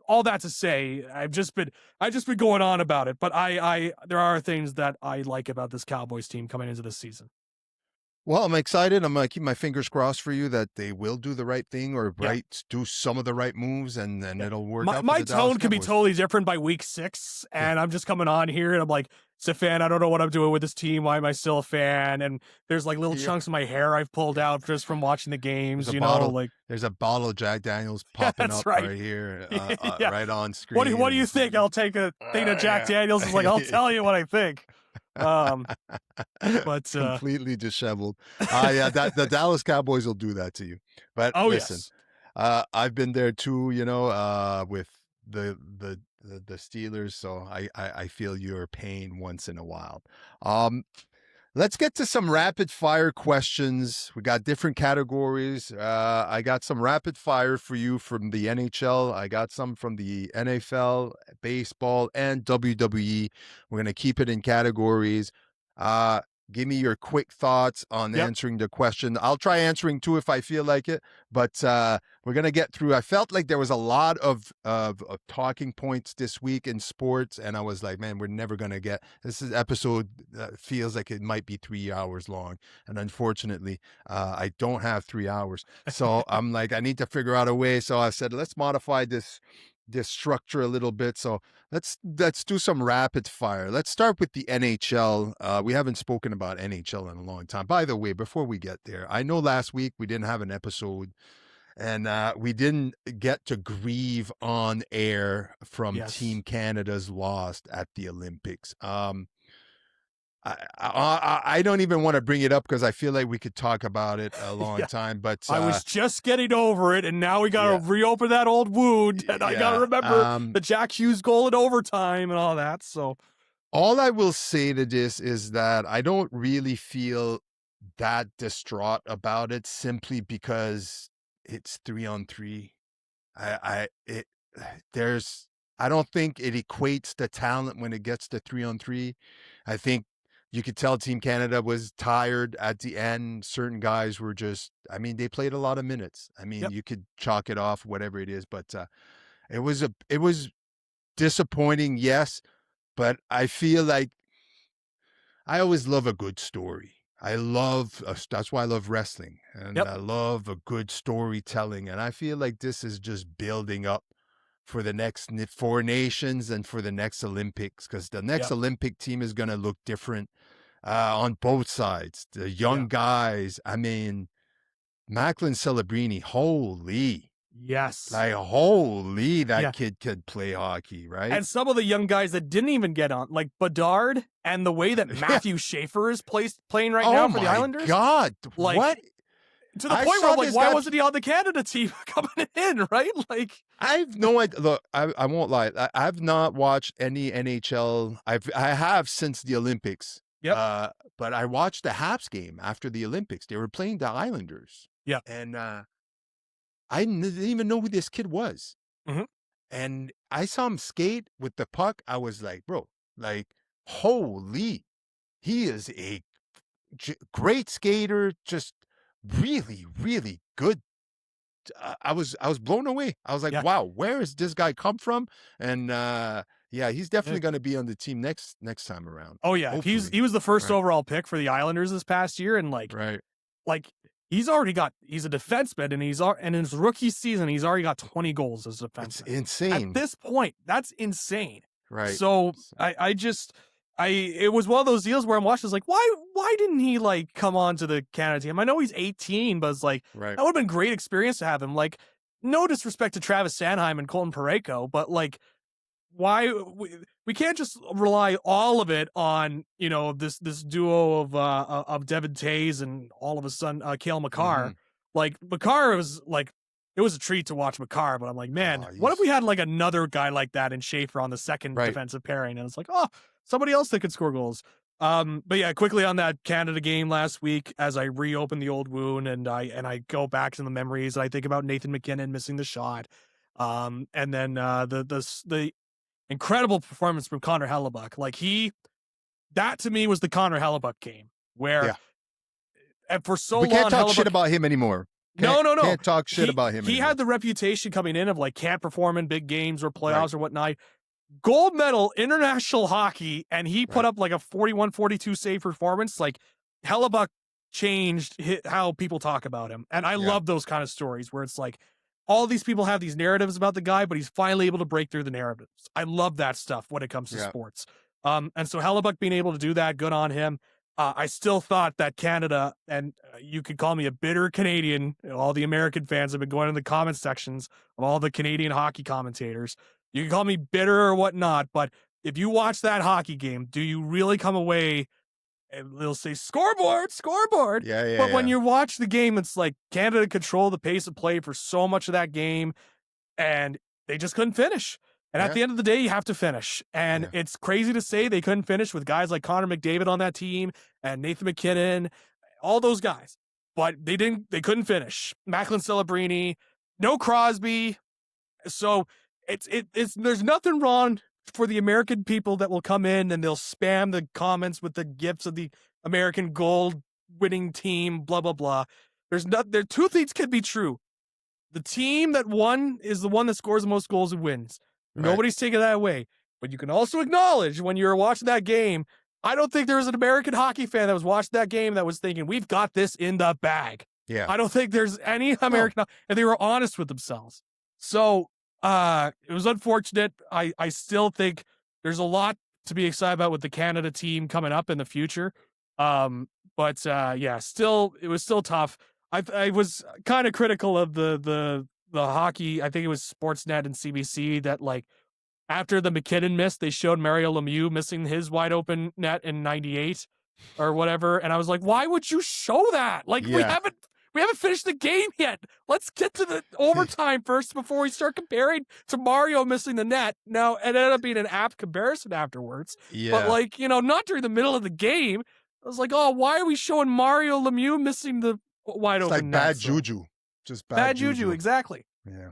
S2: All that to say, I've just been going on about it. But I there are things that I like about this Cowboys team coming into this season.
S1: Well, I'm excited. I'm gonna keep my fingers crossed for you that they will do the right thing or
S2: Yeah.
S1: do some of the right moves, and then
S2: Yeah.
S1: it'll work
S2: My
S1: out for
S2: my
S1: the Dallas
S2: tone could be
S1: Cowboys.
S2: totally different by week 6, and I'm just coming on here and I'm like, "It's a fan. I don't know what I'm doing with this team. Why am I still a fan?" And there's like little
S1: Yeah.
S2: chunks of my hair I've pulled out just from watching the games. Like
S1: There's a bottle of Jack Daniels
S2: yeah,
S1: popping
S2: that's
S1: up
S2: right.
S1: right here,
S2: Yeah.
S1: right on screen.
S2: What do you think? I'll take a thing of Jack Daniels. Is like I'll tell you what I think. Um, but
S1: Completely disheveled. Yeah, that the Dallas Cowboys will do that to you. But
S2: oh
S1: listen,
S2: yes,
S1: I've been there too, with the Steelers, so I feel your pain once in a while. Um, Let's get to some rapid fire questions. We got different categories. I got some rapid fire for you from the NHL. I got some from the NFL, baseball, and WWE. We're going to keep it in categories. Uh, Give me your quick thoughts on
S2: yep,
S1: answering the question. I'll try answering two if I feel like it, but we're going to get through. I felt like there was a lot of talking points this week in sports, and I was like, man, we're never going to get this is episode feels like it might be 3 hours long, and unfortunately, I don't have 3 hours. So I'm like, I need to figure out a way. So I said, let's modify this structure a little bit. So let's do some rapid fire. Let's start with the NHL. We haven't spoken about NHL in a long time. By the way, before we get there, I know last week we didn't have an episode, and we didn't get to grieve on air from
S2: yes,
S1: Team Canada's loss at the Olympics. I don't even want to bring it up because I feel like we could talk about it a long
S2: yeah.
S1: time. But
S2: I was just getting over it, and now we got
S1: yeah,
S2: to reopen that old wound, and I got to
S1: yeah.
S2: remember the Jack Hughes goal in overtime and all that. So
S1: All I will say to this is that I don't really feel that distraught about it simply because it's 3-on-3. It there's I don't think it equates the talent when it gets to 3-on-3. I think you could tell Team Canada was tired at the end. Certain guys were just, I mean, they played a lot of minutes. I mean,
S2: yep,
S1: you could chalk it off, whatever it is, but it was disappointing, yes, but I feel like I always love a good story. That's why I love wrestling, and
S2: yep,
S1: I love a good storytelling. And I feel like this is just building up for the next 4 nations and for the next Olympics, because the next
S2: yep,
S1: Olympic team is going to look different on both sides. The young
S2: yeah,
S1: guys, I mean, Macklin Celebrini, holy,
S2: yes,
S1: like holy, that
S2: yeah.
S1: kid could play hockey, right?
S2: And some of the young guys that didn't even get on, like Bedard, and the way that
S1: Yeah.
S2: Matthew Schaefer is playing right
S1: Oh
S2: now for the
S1: my
S2: Islanders,
S1: God.
S2: like
S1: What?
S2: To the
S1: I
S2: point where
S1: saw
S2: I'm like,
S1: this
S2: why
S1: guy.
S2: wasn't he on the Canada team coming in, right? Like,
S1: I've no idea. Look, I won't lie. I've not watched any NHL. I have since the Olympics.
S2: yep,
S1: But I watched the Habs game after the Olympics. They were playing the Islanders,
S2: yeah,
S1: and I didn't even know who this kid was.
S2: hmm
S1: And I saw him skate with the puck. I was like, bro, like, holy, he is a great skater. Just really, really good. I was blown away. I was like,
S2: yeah.
S1: wow, where has this guy come from? And yeah, he's
S2: Yeah.
S1: definitely going to be on the team next time around.
S2: Oh yeah,
S1: Hopefully.
S2: he was the first
S1: Right.
S2: overall pick for the Islanders this past year, and
S1: Right.
S2: like he's a defenseman, and and in his rookie season he's already got 20 goals as a
S1: It's
S2: defenseman. At
S1: insane.
S2: this point, that's insane.
S1: Right.
S2: So it was one of those deals where I'm watching, like, why didn't he like come on to the Canada team? I know he's 18, but it's like
S1: Right.
S2: that would have been great experience to have him. Like, no disrespect to Travis Sanheim and Colton Parayko, but like, why we can't just rely all of it on this duo of Devin Tays and all of a sudden Kale McCarr.
S1: Mhm.
S2: Like, McCarr was like, it was a treat to watch McCarr, but I'm like, man,
S1: Oh,
S2: what if we
S1: he's
S2: had like another guy like that in Schaefer on the second
S1: right.
S2: defensive pairing, and it's like, oh, somebody else that could score goals. But yeah, quickly on that Canada game last week, as I reopen the old wound and I go back to the memories, and I think about Nathan McKinnon missing the shot, and then the incredible performance from Connor Hellebuck. Like, that to me was the Connor Hellebuck game where,
S1: Yeah.
S2: and for so
S1: We
S2: long,
S1: can't talk shit
S2: Hellebuck,
S1: about him anymore.
S2: no,
S1: Can't talk shit about him
S2: he
S1: anymore.
S2: had the reputation coming in of like can't perform in big games or playoffs
S1: Right.
S2: or whatnot. Gold medal international hockey, and he put
S1: Right.
S2: up like a 41-42 save performance. Like, Hellebuck changed how people talk about him, and I
S1: Yeah.
S2: love those kind of stories where it's like all these people have these narratives about the guy, but he's finally able to break through the narratives. I love that stuff when it comes to
S1: Yeah.
S2: sports. And so Hellebuck being able to do that, good on him. I still thought that Canada, and you could call me a bitter Canadian. All the American fans have been going in the comment sections of all the Canadian hockey commentators. You can call me bitter or whatnot, but if you watch that hockey game, do you really come away and they'll say scoreboard, scoreboard?
S1: Yeah. Yeah.
S2: But when
S1: Yeah.
S2: you watch the game, it's like Canada controlled the pace of play for so much of that game, and they just couldn't finish. And at
S1: Yeah.
S2: the end of the day, you have to finish. And
S1: Yeah.
S2: it's crazy to say they couldn't finish with guys like Connor McDavid on that team and Nathan McKinnon, all those guys. But they couldn't finish. Macklin Celebrini, no Crosby. So it's there's nothing wrong for the American people that will come in and they'll spam the comments with the gifts of the American gold winning team, blah blah blah. There two things can be true. The team that won is the one that scores the most goals and wins.
S1: Right.
S2: Nobody's taking that away. But you can also acknowledge when you're watching that game, I don't think there was an American hockey fan that was watching that game that was thinking, we've got this in the bag.
S1: Yeah.
S2: I don't think there's any American, and they were honest with themselves. So it was unfortunate. I still think there's a lot to be excited about with the Canada team coming up in the future. But yeah, it was still tough. I was kind of critical of the hockey. I think it was Sportsnet and CBC that, like, after the McKinnon miss, they showed Mario Lemieux missing his wide open net in '98 or whatever, and I was like, why would you show that? Like,
S1: Yeah.
S2: we haven't finished the game yet. Let's get to the overtime first before we start comparing to Mario missing the net. Now, it ended up being an apt comparison afterwards,
S1: Yeah.
S2: but like, not during the middle of the game. I was like, oh, why are we showing Mario Lemieux missing the wide
S1: It's
S2: open
S1: like
S2: net?
S1: bad
S2: So,
S1: juju. Just
S2: bad juju, exactly.
S1: Yeah.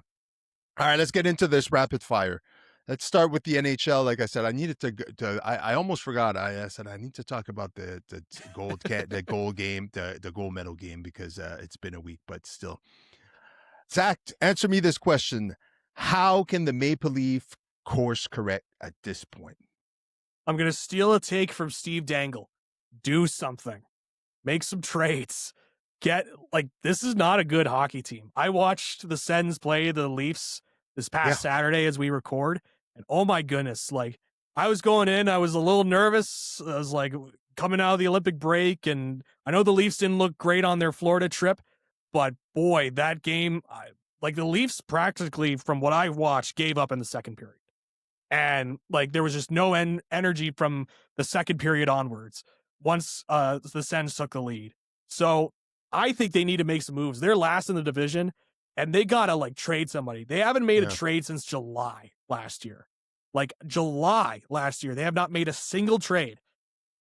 S1: All right, let's get into this rapid fire. Let's start with the NHL. Like I said, I needed to I almost forgot. I said I need to talk about the the goal game, the gold medal game, because it's been a week, but still. Zach, answer me this question. How can the Maple Leaf course correct at this point?
S2: I'm going to steal a take from Steve Dangle. Do something. Make some trades. This is not a good hockey team. I watched the Sens play the Leafs this past Saturday as we record, and oh my goodness, like, I was going in, I was a little nervous. I was like coming out of the Olympic break, and I know the Leafs didn't look great on their Florida trip, but boy, that game, the Leafs practically, from what I watched, gave up in the second period. And like, there was just no energy from the second period onwards once the Sens took the lead. So I think they need to make some moves. They're last in the division, and they gotta like trade somebody. They haven't made a
S1: Yeah.
S2: trade since July last year. Like July last year, they have not made a single trade.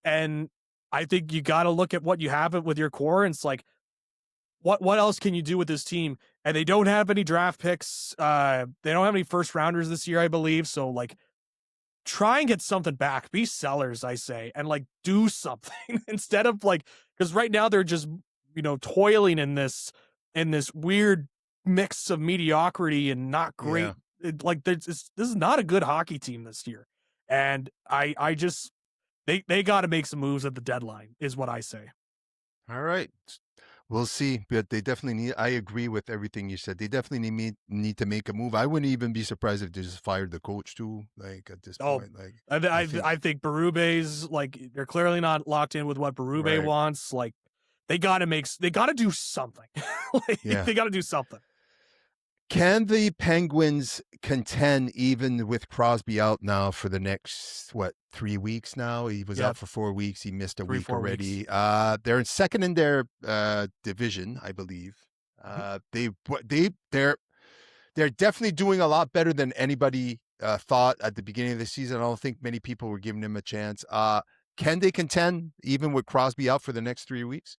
S2: And I think you got to look at what you have with your core. And it's like, what else can you do with this team? And they don't have any draft picks. They don't have any first rounders this year, I believe. So like, try and get something back. Be sellers, I say, and like do something instead of like, because right now they're just toiling in this weird mix of mediocrity and not great.
S1: Yeah.
S2: Like this is not a good hockey team this year, and I just they got to make some moves at the deadline, is what I say.
S1: All right. We'll see, but they definitely need. I agree with everything you said. They definitely need to make a move. I wouldn't even be surprised if they just fired the coach too. Like at this
S2: Oh,
S1: point, like I
S2: I
S1: think
S2: I think Berube's like they're clearly not locked in with what Berube
S1: right.
S2: wants. Like they got to do something. Like,
S1: Yeah.
S2: they got to do something.
S1: Can the Penguins contend even with Crosby out now for the next 3 weeks now? He was
S2: Yeah,
S1: out for 4 weeks. He missed a
S2: three
S1: week
S2: 4 weeks.
S1: already. They're in second in their division, I believe.
S2: Mhm.
S1: They're definitely doing a lot better than anybody thought at the beginning of the season. I don't think many people were giving them a chance. Can they contend even with Crosby out for the next 3 weeks?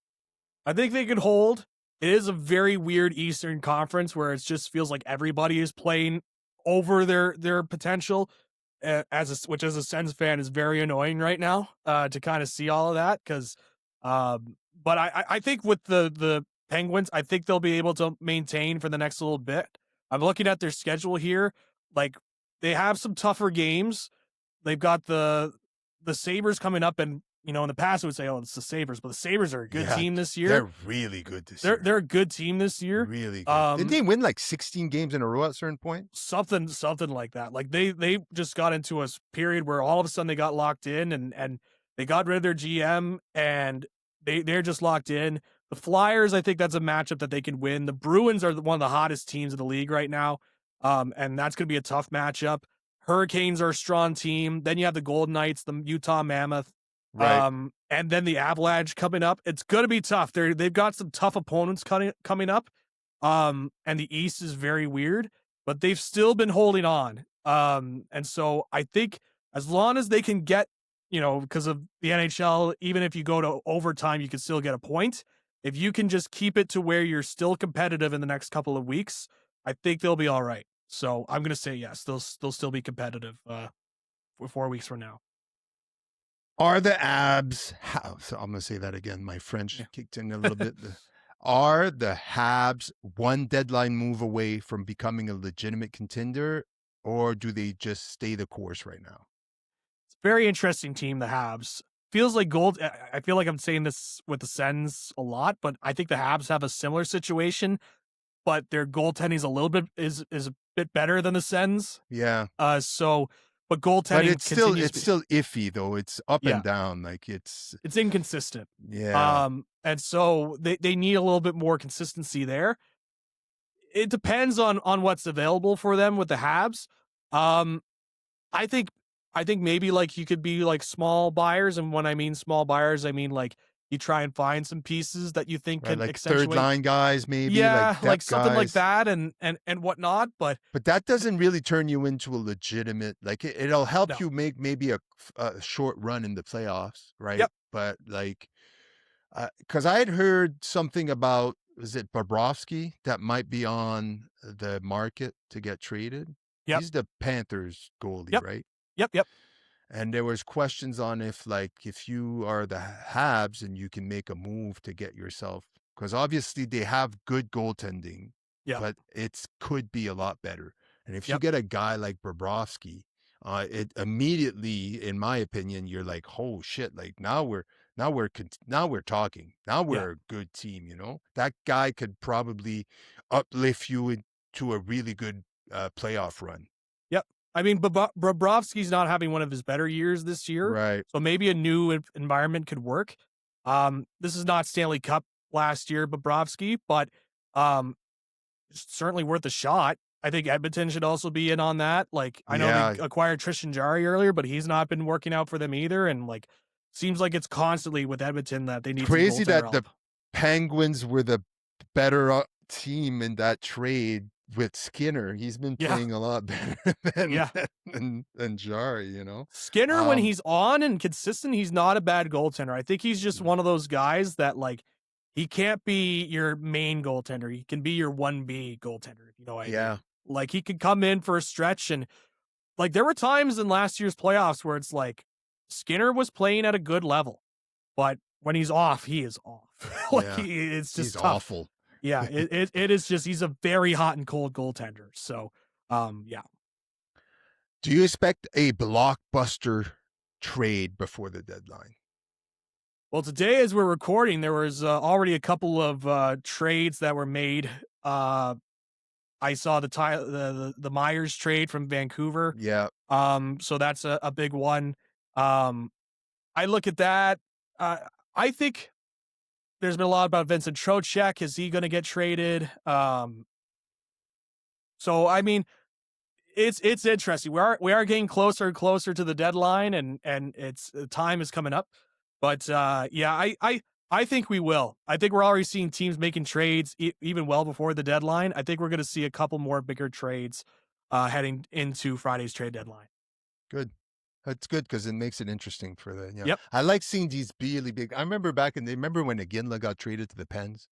S2: I think they could hold. It is a very weird Eastern Conference where it just feels like everybody is playing over their potential. Which as a Sens fan is very annoying right now to kind of see all of that because, but I think with the Penguins, I think they'll be able to maintain for the next little bit. I'm looking at their schedule here, like they have some tougher games. They've got the Sabres coming up, and in the past, I would say, "Oh, it's the Sabres," but the Sabres are a good
S1: Yeah,
S2: team this year.
S1: they're really good this
S2: They're
S1: year.
S2: they're a good team this year.
S1: Really good. Didn't
S2: Um,
S1: they win like 16 games in a row at a certain point?
S2: something like that. Like they just got into a period where all of a sudden they got locked in, and they got rid of their GM, and they're just locked in. The Flyers, I think that's a matchup that they can win. The Bruins are one of the hottest teams in the league right now, and that's going to be a tough matchup. Hurricanes are a strong team. Then you have the Golden Knights, the Utah Mammoth,
S1: Right.
S2: and then the Avalanche coming up. It's going to be tough. They've got some tough opponents coming up. And the East is very weird, but they've still been holding on. And so I think as long as they can get, because of the NHL, even if you go to overtime, you can still get a point. If you can just keep it to where you're still competitive in the next couple of weeks, I think they'll be all right. So I'm gonna say yes, they'll still be competitive for 4 weeks from now.
S1: Are the Abs? So I'm gonna say that again. My French
S2: Yeah.
S1: kicked in a little bit. Are the Habs one deadline move away from becoming a legitimate contender, or do they just stay the course right now?
S2: It's a very interesting team, the Habs. Feels like gold. I feel like I'm saying this with the Sens a lot, but I think the Habs have a similar situation, but their goaltending is a little bit is a bit better than the Sens.
S1: Yeah,
S2: But
S1: but
S2: goaltending continues to
S1: it's
S2: be,
S1: still iffy though. It's up
S2: yeah,
S1: and down. Like it's
S2: it's inconsistent.
S1: yeah,
S2: And so they need a little bit more consistency there. It depends on what's available for them with the Habs. Um, I think I think maybe like you could be like small buyers, and when I mean small buyers, I mean like you try and find some pieces that you think
S1: right.
S2: can
S1: Like third
S2: accentuate.
S1: line guys, maybe like
S2: Yeah, like
S1: depth
S2: something like
S1: guys.
S2: that, and whatnot. But
S1: But that doesn't really turn you into a legitimate. Like it'll help
S2: no,
S1: you make maybe a short run in the playoffs, right?
S2: yep,
S1: But like because I had heard something about is it Bobrovsky that might be on the market to get traded.
S2: yep,
S1: He's the Panthers goalie,
S2: yep,
S1: right?
S2: yep,
S1: And there was questions on if you are the Habs and you can make a move to get yourself because obviously they have good goaltending,
S2: yep,
S1: but it could be a lot better. And if you
S2: yep,
S1: get a guy like Bobrovsky, it immediately, in my opinion, you're like, oh shit! Like now we're talking. Now
S2: yeah,
S1: we're a good team. That guy could probably uplift you into a really good playoff run.
S2: yep. I mean, Bobrovsky's not having one of his better years this year,
S1: Right.
S2: so maybe a new environment could work. This is not Stanley Cup last year, Bobrovsky, but um, certainly worth a shot. I think Edmonton should also be in on that. Like, I know they
S1: Yeah,
S2: acquired Tristan Jarry earlier, but he's not been working out for them either. And like, seems like it's constantly with Edmonton that they
S1: it's
S2: need some
S1: crazy
S2: goaltender
S1: that
S2: help.
S1: Penguins were the better team in that trade with Skinner. He's been
S2: Yeah,
S1: playing a lot better than
S2: yeah.
S1: Jari, you know.
S2: Skinner, when
S1: Um,
S2: he's on and consistent, he's not a bad goaltender. I think he's just
S1: mm,
S2: one of those guys that like he can't be your main goaltender. He can be your 1B goaltender, if you know what I mean.
S1: yeah,
S2: Like he could come in for a stretch and like there were times in last year's playoffs where it's like Skinner was playing at a good level, but when he's off, he is off. Like
S1: yeah.
S2: it's
S1: He's
S2: just tough.
S1: awful.
S2: Yeah, it is just he's a very hot and cold goaltender. So yeah.
S1: Do you expect a blockbuster trade before the deadline?
S2: Well, today as we're recording, there was already a couple of trades that were made. Uh, I saw the Myers trade from Vancouver.
S1: Yeah.
S2: So that's a big one. Um, I look at that. Uh, I think there's been a lot about Vincent Trocheck. Is he going to get traded? So I mean, it's interesting. We are getting closer and closer to the deadline, and it's time is coming up. But yeah, I think we will. I think we're already seeing teams making trades even well before the deadline. I think we're going to see a couple more bigger trades heading into Friday's trade deadline.
S1: Good. That's good because it makes it interesting for the,
S2: Yep,
S1: I like seeing these really big. I remember remember when Iginla got traded to the Pens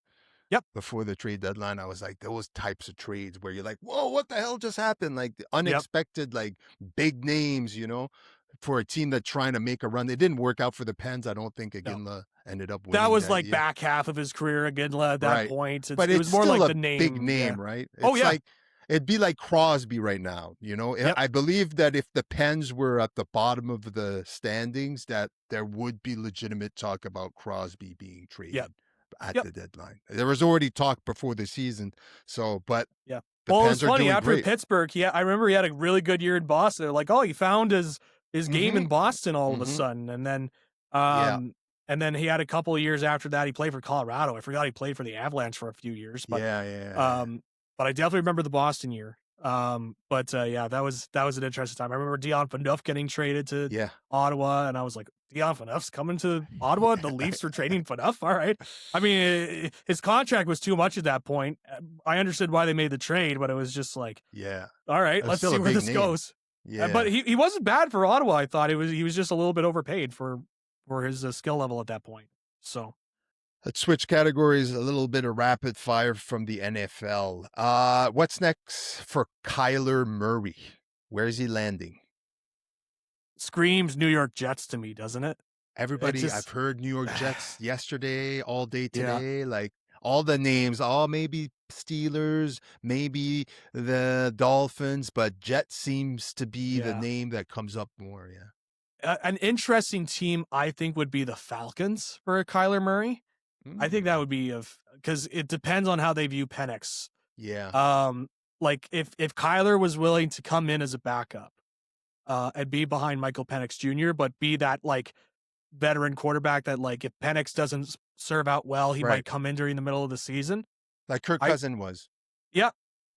S2: yep,
S1: before the trade deadline? I was like, those types of trades where you're like, whoa, what the hell just happened? Like the
S2: yep.
S1: unexpected, like big names, for a team that's trying to make a run. It didn't work out for the Pens. I don't think
S2: No,
S1: Iginla ended up
S2: that
S1: winning
S2: was
S1: that
S2: like
S1: year.
S2: back half of his career again at that
S1: Right.
S2: point.
S1: But
S2: It was
S1: it's
S2: more
S1: still
S2: like
S1: a
S2: the
S1: big
S2: name. Yeah.
S1: name, right?
S2: Oh
S1: It's
S2: yeah.
S1: like it'd be like Crosby right now,
S2: Yep.
S1: I believe that if the Pens were at the bottom of the standings, that there would be legitimate talk about Crosby being
S2: Yep.
S1: traded at
S2: Yep.
S1: the deadline. There was already talk before the season. So, but
S2: Yeah.
S1: the
S2: Well, it was
S1: Pens are
S2: funny
S1: doing
S2: after
S1: great.
S2: Pittsburgh. I remember he had a really good year in Boston. They're like, oh, he found his game
S1: Mm-hmm.
S2: in Boston all of a
S1: Mm-hmm.
S2: sudden,
S1: Yeah.
S2: and then he had a couple of years after that. He played for Colorado. I forgot he played for the Avalanche for a few years,
S1: Yeah. Yeah.
S2: um, but I definitely remember the Boston year. But yeah, that was an interesting time. I remember Dion Phaneuf getting traded to
S1: Yeah.
S2: Ottawa, and I was like, Dion Phaneuf's coming to Ottawa. The Leafs are trading Phaneuf. All right. I mean, his contract was too much at that point. I understood why they made the trade, but it was just like,
S1: Yeah.
S2: all right,
S1: That's
S2: let's
S1: still
S2: see
S1: a
S2: where
S1: big
S2: this
S1: name.
S2: goes. But
S1: Yeah.
S2: he wasn't bad for Ottawa. I thought he was just a little bit overpaid for his skill level at that point. So
S1: Let's switch categories. A little bit of rapid fire from the NFL. What's next for Kyler Murray? Where's he landing?
S2: screams New York Jets to me, doesn't it? It
S1: Everybody, I've
S2: just
S1: heard New York Jets yesterday, all day
S2: yeah.
S1: today. Like all the names, all maybe Steelers, maybe the Dolphins, but Jet seems to be the
S2: Yeah.
S1: name that comes up more. Yeah.
S2: An interesting team I think would be the Falcons for Kyler Murray. I think that
S1: Mm,
S2: would be of because it depends on how they view Penix.
S1: yeah.
S2: Um, like if Kyler was willing to come in as a backup, and be behind Michael Penix Jr., but be that like veteran quarterback that like if Penix doesn't serve out well, he
S1: Right.
S2: might come in during the middle of the season.
S1: Like Kirk
S2: I
S1: Cousin was,
S2: yeah.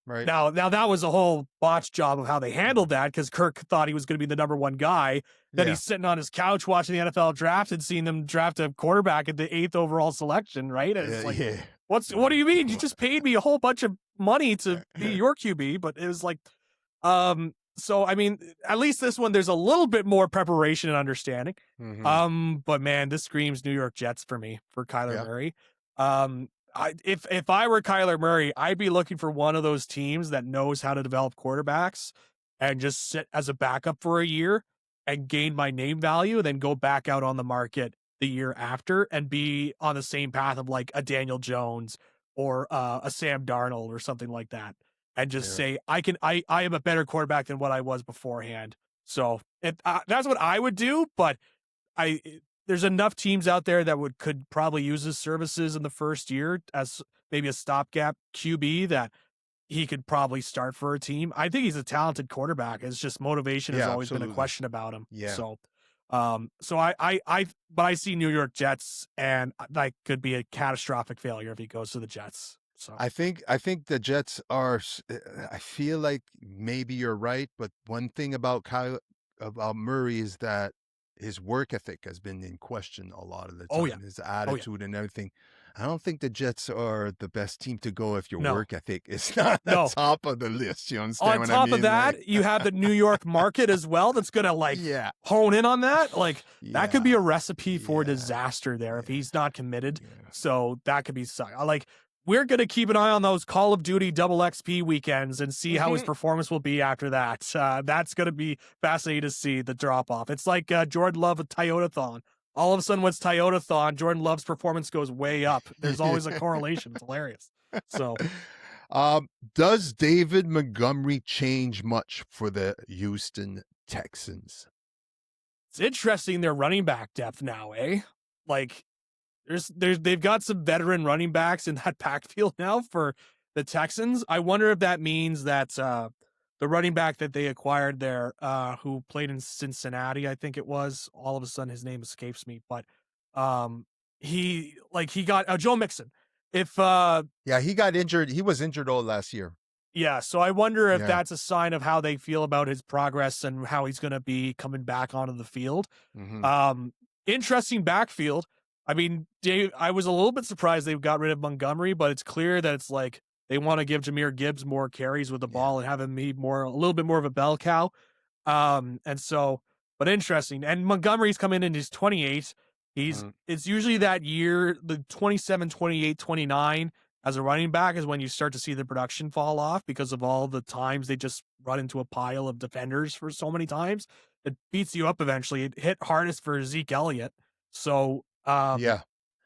S1: right?
S2: Now that was a whole botch job of how they handled that because Kirk thought he was going to be the number one guy. Then
S1: Yeah.
S2: he's sitting on his couch watching the NFL draft and seeing them draft a quarterback at the 8th overall selection, right? And it's like,
S1: Yeah.
S2: what do you mean? You just paid me a whole bunch of money to be your QB, but it was like, so I mean, at least this one there's a little bit more preparation and understanding.
S1: Hmm.
S2: But man, this screams New York Jets for me for Kyler
S1: Yeah.
S2: Murray. If I were Kyler Murray, I'd be looking for one of those teams that knows how to develop quarterbacks and just sit as a backup for a year and gain my name value, then go back out on the market the year after and be on the same path of like a Daniel Jones or a Sam Darnold or something like that, and just
S1: Yeah.
S2: say I am a better quarterback than what I was beforehand. So that's what I would do, but I there's enough teams out there that could probably use his services in the first year as maybe a stopgap QB that he could probably start for a team. I think he's a talented quarterback. It's just motivation has
S1: Yeah.
S2: always been a
S1: Absolutely.
S2: question about him.
S1: Yeah.
S2: So but I see New York Jets, and that could be a catastrophic failure if he goes to the Jets. So
S1: I think the Jets are. I feel like maybe you're right, but one thing about Murray is that his work ethic has been in question a lot of the
S2: oh yeah,
S1: time, his
S2: oh yeah,
S1: attitude and everything. I don't think the Jets are the best team to go if your
S2: No,
S1: work ethic is not at
S2: no.
S1: the top of the list. You understand
S2: On
S1: what I
S2: top of
S1: mean? Like,
S2: that, you have the New York market as well that's gonna like
S1: yeah,
S2: hone in on that. Like that could be
S1: yeah,
S2: a recipe for
S1: yeah,
S2: disaster there if
S1: yeah,
S2: he's not committed.
S1: yeah.
S2: So that could be like we're gonna keep an eye on those Call of Duty double XP weekends and see how his
S1: Hmm.
S2: performance will be after that. That's gonna be fascinating to see the drop off. It's like Jordan Love with Toyotathon. All of a sudden, what's Toyotathon? Jordan Love's performance goes way up. There's always a correlation. It's hilarious. So
S1: um, does David Montgomery change much for the Houston Texans?
S2: it's interesting their running back depth now, eh? Like they've got some veteran running backs in that backfield now for the Texans. I wonder if that means that the running back that they acquired there, who played in Cincinnati, I think it was, all of a sudden his name escapes me, but um he got Joe Mixon. If
S1: Yeah, he got injured. He was injured all last year.
S2: Yeah, so I wonder if
S1: Yeah.
S2: that's a sign of how they feel about his progress and how he's going to be coming back onto the field.
S1: Hmm.
S2: Um, Interesting backfield. I mean, Dave, I was a little bit surprised they got rid of Montgomery, but it's clear that it's like they want to give Jameer Gibbs more carries with the
S1: Yeah.
S2: ball and have him be a little bit more of a bell cow. And so, but interesting. And Montgomery's coming in, he's 28.
S1: Mhm.
S2: It's usually that year, the 27, 28, 29 as a running back is when you start to see the production fall off because of all the times they just run into a pile of defenders for so many times. It beats you up eventually. It hit hardest for Zeke Elliott. So,
S1: Yeah. Yeah,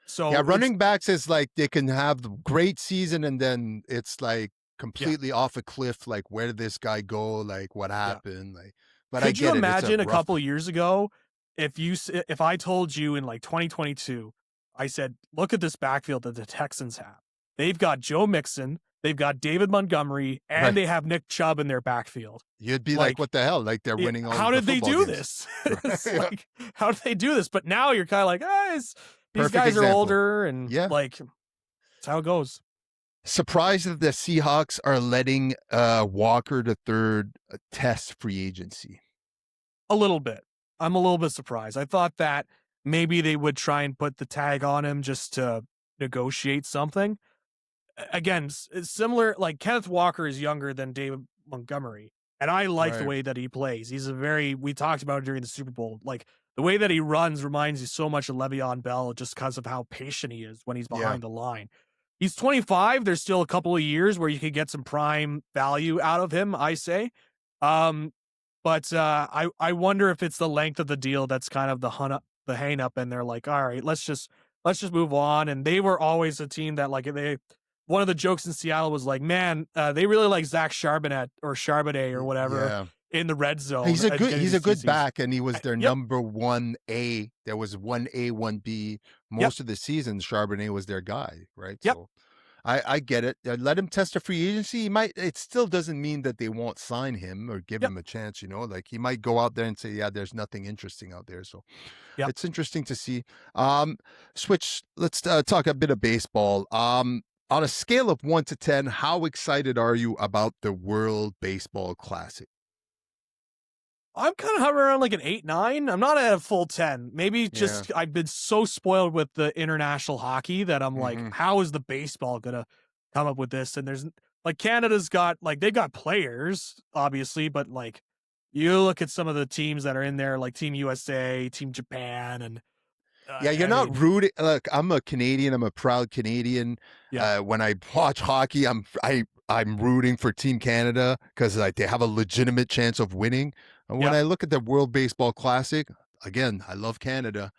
S2: so it's
S1: running backs is like they can have the great season and then it's like
S2: yeah,
S1: completely off a cliff. Like, where did this guy go? Like, what
S2: yeah.
S1: happened? Like, but I
S2: Could you
S1: get it. It's a
S2: imagine a
S1: rough.
S2: couple years ago if I told you in like 2022, I said, look at this backfield that the Texans have. They've got Joe Mixon, they've got David Montgomery, and
S1: Right.
S2: they have Nick Chubb in their backfield.
S1: You'd be like,
S2: Like,
S1: what the hell? Like, they're winning all
S2: how
S1: the
S2: did they
S1: football
S2: do
S1: games.
S2: this? It's
S1: Right.
S2: like, how did they do this? But now you're kind of like, these
S1: Perfect
S2: guys are
S1: example.
S2: older, and
S1: Yeah.
S2: like, that's how it goes.
S1: Surprised that the Seahawks are letting Walker the third test free agency.
S2: A little bit. I'm a little bit surprised. I thought that maybe they would try and put the tag on him just to negotiate something. Again, it's similar. Like Kenneth Walker is younger than David Montgomery, and I like the
S1: Right.
S2: way that he plays. We talked about it during the Super Bowl. Like the way that he runs reminds you so much of Le'Veon Bell just because of how patient he is when he's
S1: Yeah.
S2: behind the line. He's 25. There's still a couple of years where you could get some prime value out of him, I say. Um, but I wonder if it's the length of the deal that's kind of the hang up, and they're like, all right, let's just move on. And they were always a team that like they one of the jokes in Seattle was like, man, they really like Zach Charbonnet or whatever
S1: Yeah.
S2: in the red zone.
S1: He's a good
S2: Getting
S1: he's a
S2: these
S1: good
S2: TCs.
S1: back, and he was their
S2: Yep,
S1: number 1A. There was 1A, 1B.
S2: yep,
S1: Most of the season, Charbonnet was their guy, right?
S2: yep,
S1: So I get it. Let him test a free agency. He might. It still doesn't mean that they won't sign him or give
S2: yep,
S1: him a chance. You know, like he might go out there and say, "Yeah, there's nothing interesting out there." So
S2: yep.
S1: it's interesting to see. Switch. Let's talk a bit of baseball. On a scale of 1 to 10, how excited are you about the World Baseball Classic?
S2: I'm kind of hovering around like an 8, 9. I'm not at a full 10. Maybe
S1: Yeah.
S2: just I've been so spoiled with the international hockey that I'm like,
S1: Hmm.
S2: how is the baseball gonna come up with this? And there's like Canada's got like they've got players, obviously, but like you look at some of the teams that are in there, like Team USA, Team Japan, and
S1: Yeah, you're
S2: I
S1: not
S2: mean,
S1: rooting. Look, I'm a Canadian. I'm a proud Canadian.
S2: yeah,
S1: When I watch hockey, I'm rooting for Team Canada because like they have a legitimate chance of winning. And when
S2: yeah,
S1: I look at the World Baseball Classic, again, I love Canada,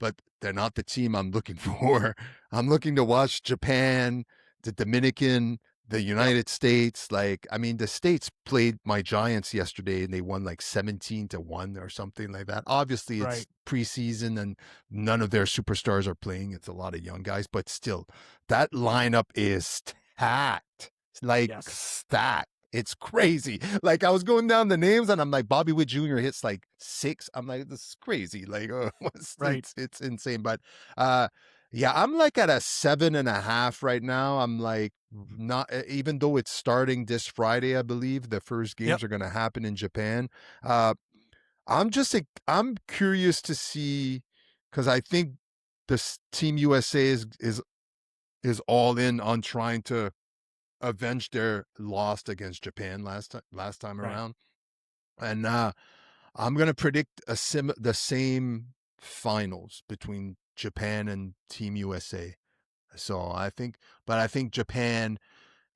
S1: but they're not the team I'm looking for. I'm looking to watch Japan, the Dominican, the
S2: yep,
S1: United States. Like, I mean, the States played my Giants yesterday and they won like 17-1 or something like that. Obviously, it's
S2: right,
S1: preseason and none of their superstars are playing. It's a lot of young guys, but still, that lineup is stacked. Like
S2: yes,
S1: stacked. It's crazy. Like I was going down the names and I'm like, Bobby Witt Jr. hits like 6. I'm like, this is crazy. Like,
S2: right,
S1: it's insane. But uh yeah, I'm like at a 7.5 right now. I'm like not even though it's starting this Friday, I believe the first
S2: yep.
S1: games are gonna happen in Japan. Uh I'm just like I'm curious to see because I think this Team USA is is all in on trying to avenge their loss against Japan last time
S2: Right.
S1: around. And I'm gonna predict the same finals between Japan and Team USA. So I think Japan,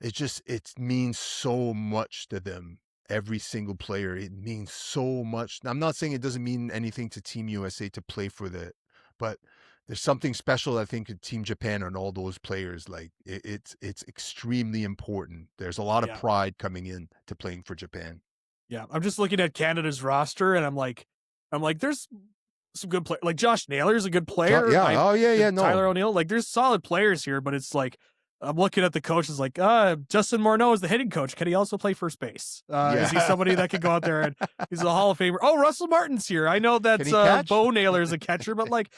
S1: it means so much to them. Every single player, it means so much. I'm not saying it doesn't mean anything to Team USA to play for but there's something special I think in Team Japan and all those players. Like it's extremely important. There's a lot of
S2: Yeah.
S1: pride coming in to playing for Japan.
S2: Yeah. I'm just looking at Canada's roster and I'm like, there's some good players. Like Josh Naylor's a good player.
S1: Yeah. Oh yeah. No.
S2: Tyler O'Neill. Like there's solid players here, but it's like I'm looking at the coaches like, Justin Morneau is the hitting coach. Can he also play first base? Is he somebody that can go out there and he's a Hall of Famer? Oh, Russell Martin's here. I know that Bo Naylor's a catcher, but like,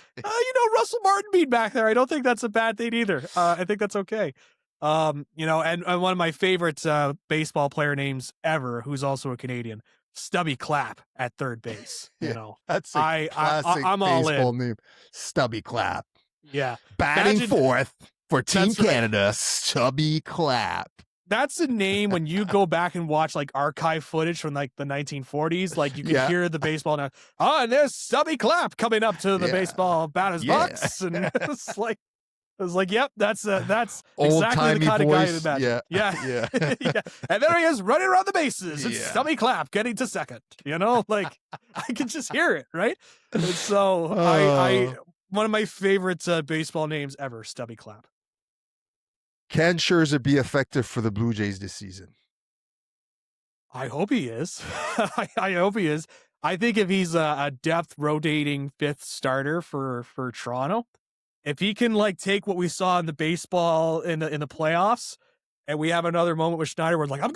S2: Russell Martin being back there, I don't think that's a bad thing either. I think that's okay. And one of my favorite baseball player names ever, who's also a Canadian, Stubby Clapp at third base.
S1: That's a classic
S2: I'm all
S1: baseball
S2: in.
S1: name. Stubby Clapp.
S2: Yeah.
S1: Batting fourth for Team Canada, right. Stubby Clapp.
S2: That's a name when you go back and watch like archive footage from like the 1940s, like you can hear the baseball now. Oh, and there's Stubby Clapp coming up to the baseball batter's box. And it's like, yep, that's exactly the kind of guy you'd imagine. Yeah. And there he is running around the bases. It's Stubby Clapp getting to second. Like I can just hear it, right? And so I one of my favorite baseball names ever, Stubby Clapp.
S1: Can Scherzer be effective for the Blue Jays this season?
S2: I hope he is. I hope he is. I think if he's a depth rotating fifth starter for Toronto, if he can like take what we saw in the baseball in the playoffs, and we have another moment with Schneider where it's like, I'm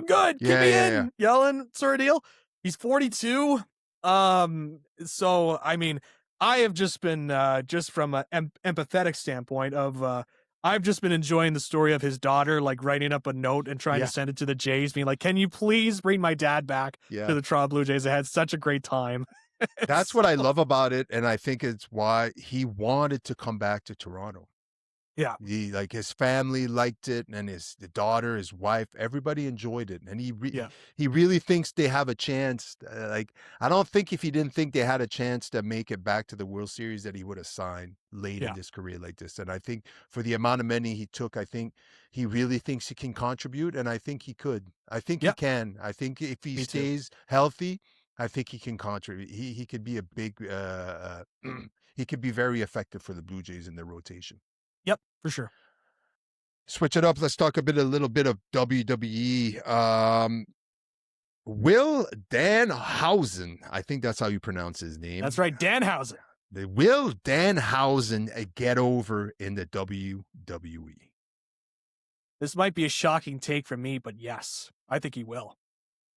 S2: good, keep me in, yelling sort of deal. He's 42. So I mean, I have just been just from an empathetic standpoint of I've just been enjoying the story of his daughter, like writing up a note and trying to send it to the Jays, being like, can you please bring my dad back to the Toronto Blue Jays? I had such a great time.
S1: That's what I love about it. And I think it's why he wanted to come back to Toronto.
S2: Yeah.
S1: His family liked it, and the daughter, his wife, everybody enjoyed it. And he really thinks they have a chance. I don't think if he didn't think they had a chance to make it back to the World Series that he would have signed late in his career like this. And I think for the amount of money he took, I think he really thinks he can contribute, and I think he could. I think he can. I think if he stays healthy, I think he can contribute. He could be a big he could be very effective for the Blue Jays in their rotation.
S2: Yep, for sure.
S1: Switch it up. Let's talk a little bit of WWE. Will Danhausen, I think that's how you pronounce his name.
S2: That's right, Danhausen.
S1: Will Danhausen get over in the WWE?
S2: This might be a shocking take from me, but yes, I think he will.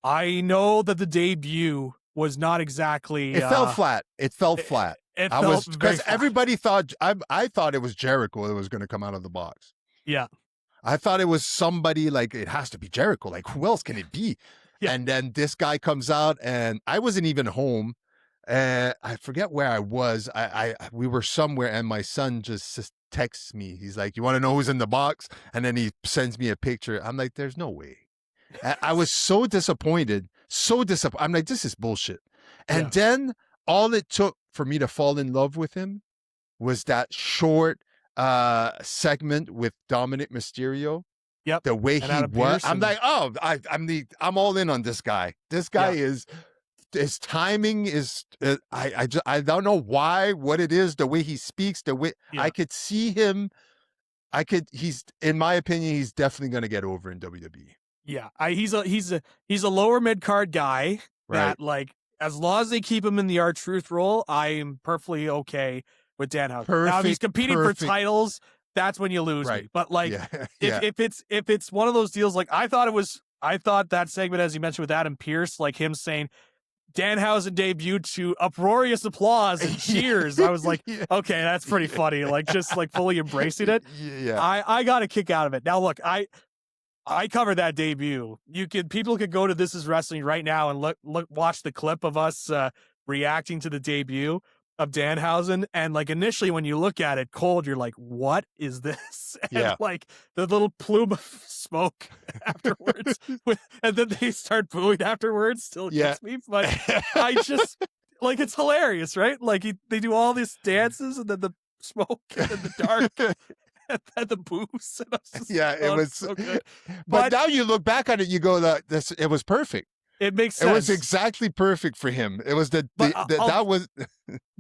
S2: I know that the debut was not exactly.
S1: It fell flat. It fell flat. Because everybody thought I thought it was Jericho that was going to come out of the box.
S2: Yeah,
S1: I thought it was somebody like it has to be Jericho. Like who else can it be? Yeah. And then this guy comes out, and I wasn't even home. I forget where I was. We were somewhere, and my son just texts me. He's like, "You want to know who's in the box?" And then he sends me a picture. I'm like, "There's no way." I was so disappointed. I'm like, this is bullshit. And then all it took for me to fall in love with him was that short segment with Dominic Mysterio.
S2: Yep.
S1: The way he was. I'm like, oh, I'm all in on this guy. This guy is, his timing is, I don't know what it is, the way he speaks, the way I could see him. He's, in my opinion, he's definitely going to get over in WWE.
S2: Yeah, he's a lower mid card guy that like as long as they keep him in the R-Truth role, I am perfectly okay with Danhausen. Now if he's competing for titles, that's when you lose me. But like if it's one of those deals, like I thought that segment, as you mentioned with Adam Pearce, like him saying Danhausen debuted to uproarious applause and cheers. I was like, okay, that's pretty funny. Like just like fully embracing it. I got a kick out of it. Now look, I covered that debut. People could go to This Is Wrestling right now and watch the clip of us reacting to the debut. of Danhausen, and like initially when you look at it cold, you're like, "What is this?" And like the little plume of smoke afterwards, and then they start booing afterwards. Still gets me, but I just like it's hilarious, right? Like they do all these dances, and then the smoke, and then the dark. And the booze. And
S1: it was
S2: so good.
S1: But now you look back on it, you go, it was perfect.
S2: It makes sense.
S1: It was exactly perfect for him. It was that was.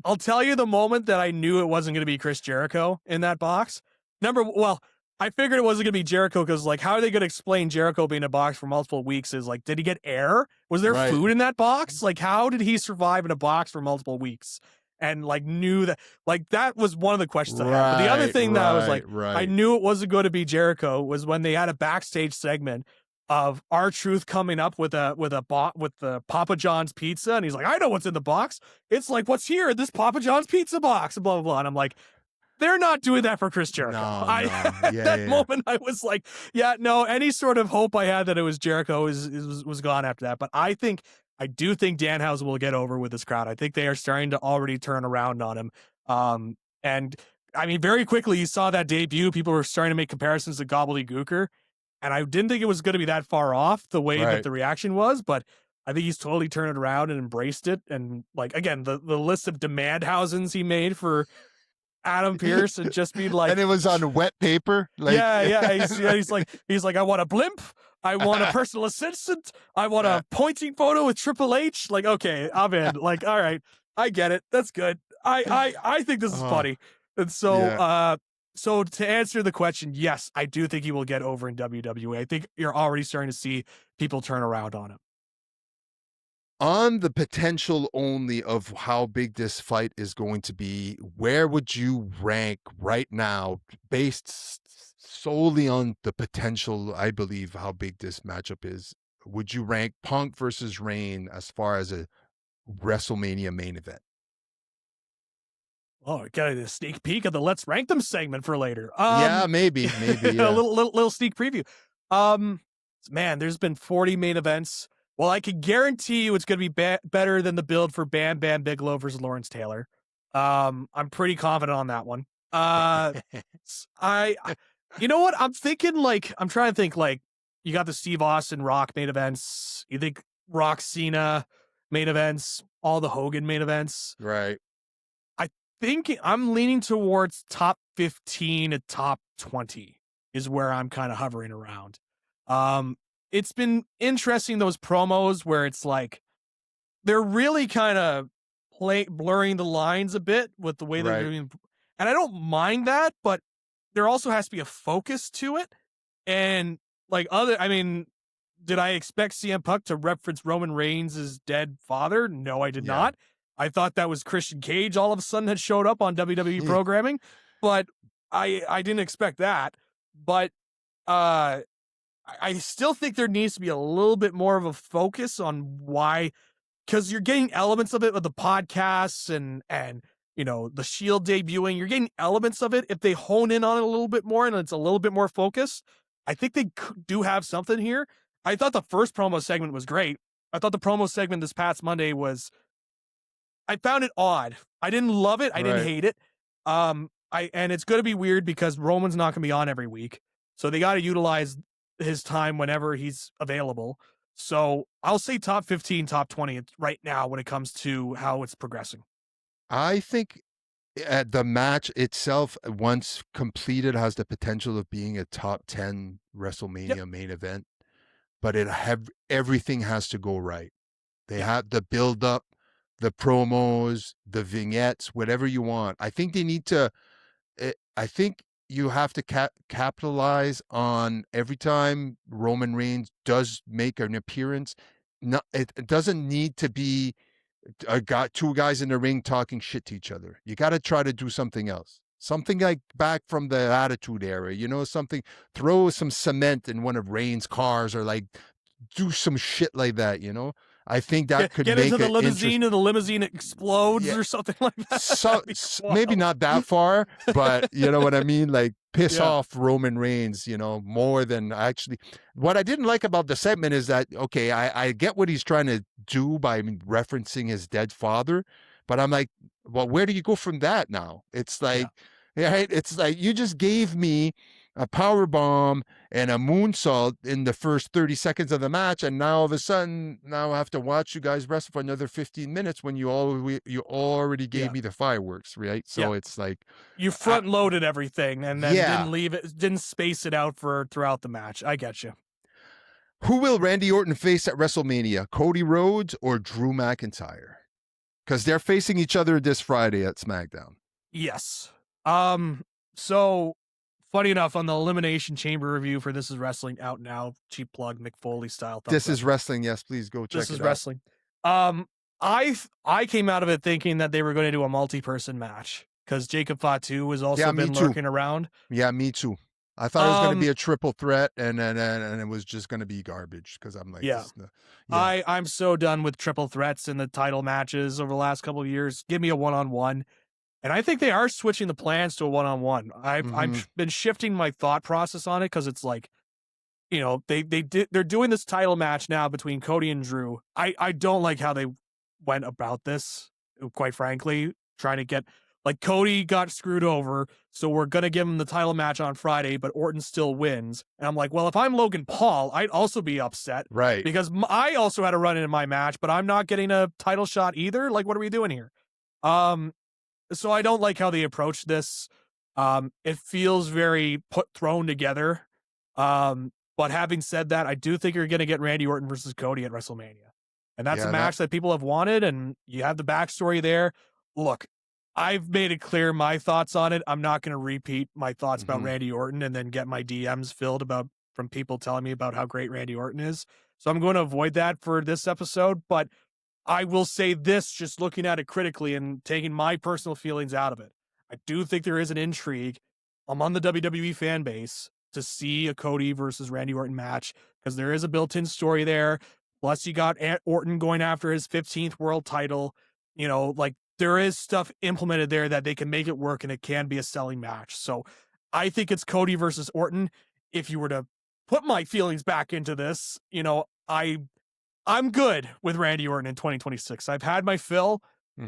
S2: I'll tell you the moment that I knew it wasn't going to be Chris Jericho in that box. I figured it wasn't going to be Jericho because, like, how are they going to explain Jericho being in a box for multiple weeks? Is like, did he get air? Was there food in that box? Like, how did he survive in a box for multiple weeks? And like knew that, like that was one of the questions I had. But the other thing that I was like, I knew it wasn't going to be Jericho was when they had a backstage segment of R-Truth coming up with the Papa John's pizza, and he's like, I know what's in the box. It's like, what's here in this Papa John's pizza box, and blah blah blah. And I'm like, they're not doing that for Chris Jericho. At that moment, I was like, no, any sort of hope I had that it was Jericho was gone after that. But I do think Danhausen will get over with this crowd. I think they are starting to already turn around on him. And I mean, very quickly, you saw that debut. People were starting to make comparisons to Gobbledygooker. And I didn't think it was going to be that far off the way that the reaction was. But I think he's totally turned it around and embraced it. And like, again, the list of Demandhausens he made for Adam Pearce and just be like,
S1: and it was on wet paper. Like,
S2: he's like, I want a blimp. I want a personal assistant. I want a pointing photo with Triple H. Like, okay, I'm in. Like, all right, I get it. That's good. I think this is funny. And so, so to answer the question, yes, I do think he will get over in WWE. I think you're already starting to see people turn around on him.
S1: On the potential only of how big this fight is going to be, where would you rank right now, based solely on the potential, I believe, how big this matchup is? Would you rank Punk versus Reign as far as a WrestleMania main event?
S2: Oh, got a sneak peek of the Let's Rank Them segment for later.
S1: Maybe.
S2: Yeah. a little sneak preview. Man, there's been 40 main events. Well, I can guarantee you it's going to be better than the build for Bam Bam Bigelow versus Lawrence Taylor. I'm pretty confident on that one. You know what? I'm trying to think, like, you got the Steve Austin Rock main events. You think Rock Cena main events, all the Hogan main events.
S1: Right.
S2: I think I'm leaning towards top 15 to top 20 is where I'm kind of hovering around. It's been interesting, those promos where it's like they're really kind of blurring the lines a bit with the way they're doing. And I don't mind that, but there also has to be a focus to it. And like did I expect CM Punk to reference Roman Reigns' dead father? No, I did not. I thought that was Christian Cage all of a sudden had showed up on WWE programming, but I didn't expect that. But I still think there needs to be a little bit more of a focus on why, because you're getting elements of it with the podcasts and you know, the Shield debuting. You're getting elements of it. If they hone in on it a little bit more and it's a little bit more focused, I think they do have something here. I thought the first promo segment was great. I thought the promo segment this past Monday I found it odd. I didn't love it. I didn't hate it. And it's going to be weird because Roman's not going to be on every week. So they got to utilize his time whenever he's available. So I'll say top 15, top 20 right now when it comes to how it's progressing.
S1: I think the match itself, once completed, has the potential of being a top 10 WrestleMania main event, but everything has to go right. They have the build up, the promos, the vignettes, whatever you want. I think they need to, I think you have to capitalize on every time Roman Reigns does make an appearance. No, it doesn't need to be two guys in the ring talking shit to each other. You got to try to do something else. Something like back from the Attitude Era, throw some cement in one of Reigns' cars or like do some shit like that, I think that could
S2: get
S1: make
S2: into the limousine and the limousine explodes or something like that.
S1: So maybe not that far, but you know what I mean? Like piss off Roman Reigns, more than actually. What I didn't like about the segment is that, okay, I get what he's trying to do by referencing his dead father, but I'm like, well, where do you go from that now? It's
S2: Yeah.
S1: like, right? It's like you just gave me a power bomb and a moonsault in the first 30 seconds of the match, and now all of a sudden, now I have to watch you guys wrestle for another 15 minutes when you already gave
S2: Yeah.
S1: me the fireworks, right?
S2: Yeah.
S1: So it's like,
S2: You front loaded everything and then
S1: yeah.
S2: didn't space it out for throughout the match. I get you.
S1: Who will Randy Orton face at WrestleMania? Cody Rhodes or Drew McIntyre? Because they're facing each other this Friday at SmackDown.
S2: Yes. So funny enough, on the Elimination Chamber review for This Is Wrestling out now, cheap plug, Mick Foley style.
S1: This is wrestling. Yes, please go check
S2: This
S1: it
S2: is
S1: out.
S2: wrestling. I came out of it thinking that they were going to do a multi-person match because Jacob Fatu has also been lurking around.
S1: Yeah, me too. I thought it was going to be a triple threat, and it was just going to be garbage because I'm like,
S2: yeah. I'm so done with triple threats in the title matches over the last couple of years. Give me a one-on-one. And I think they are switching the plans to a one-on-one. I've been shifting my thought process on it because it's like, you know, they're doing this title match now between Cody and Drew. I don't like how they went about this, quite frankly, trying to get like Cody got screwed over, so we're gonna give him the title match on Friday, but Orton still wins. And I'm like, well, if I'm Logan Paul, I'd also be upset,
S1: right?
S2: Because I also had a run in my match, but I'm not getting a title shot either. Like, what are we doing here? So I don't like how they approach this. It feels very thrown together. But having said that, I do think you're going to get Randy Orton versus Cody at WrestleMania. And that's a match that people have wanted, and you have the backstory there. Look, I've made it clear my thoughts on it. I'm not going to repeat my thoughts about Randy Orton and then get my DMs filled from people telling me about how great Randy Orton is. So I'm going to avoid that for this episode, but I will say this, just looking at it critically and taking my personal feelings out of it. I do think there is an intrigue among the WWE fan base to see a Cody versus Randy Orton match because there is a built-in story there. Plus, you got Orton going after his 15th world title. You know, like there is stuff implemented there that they can make it work and it can be a selling match. So I think it's Cody versus Orton. If you were to put my feelings back into this, you know, I'm good with Randy Orton in 2026. I've had my fill.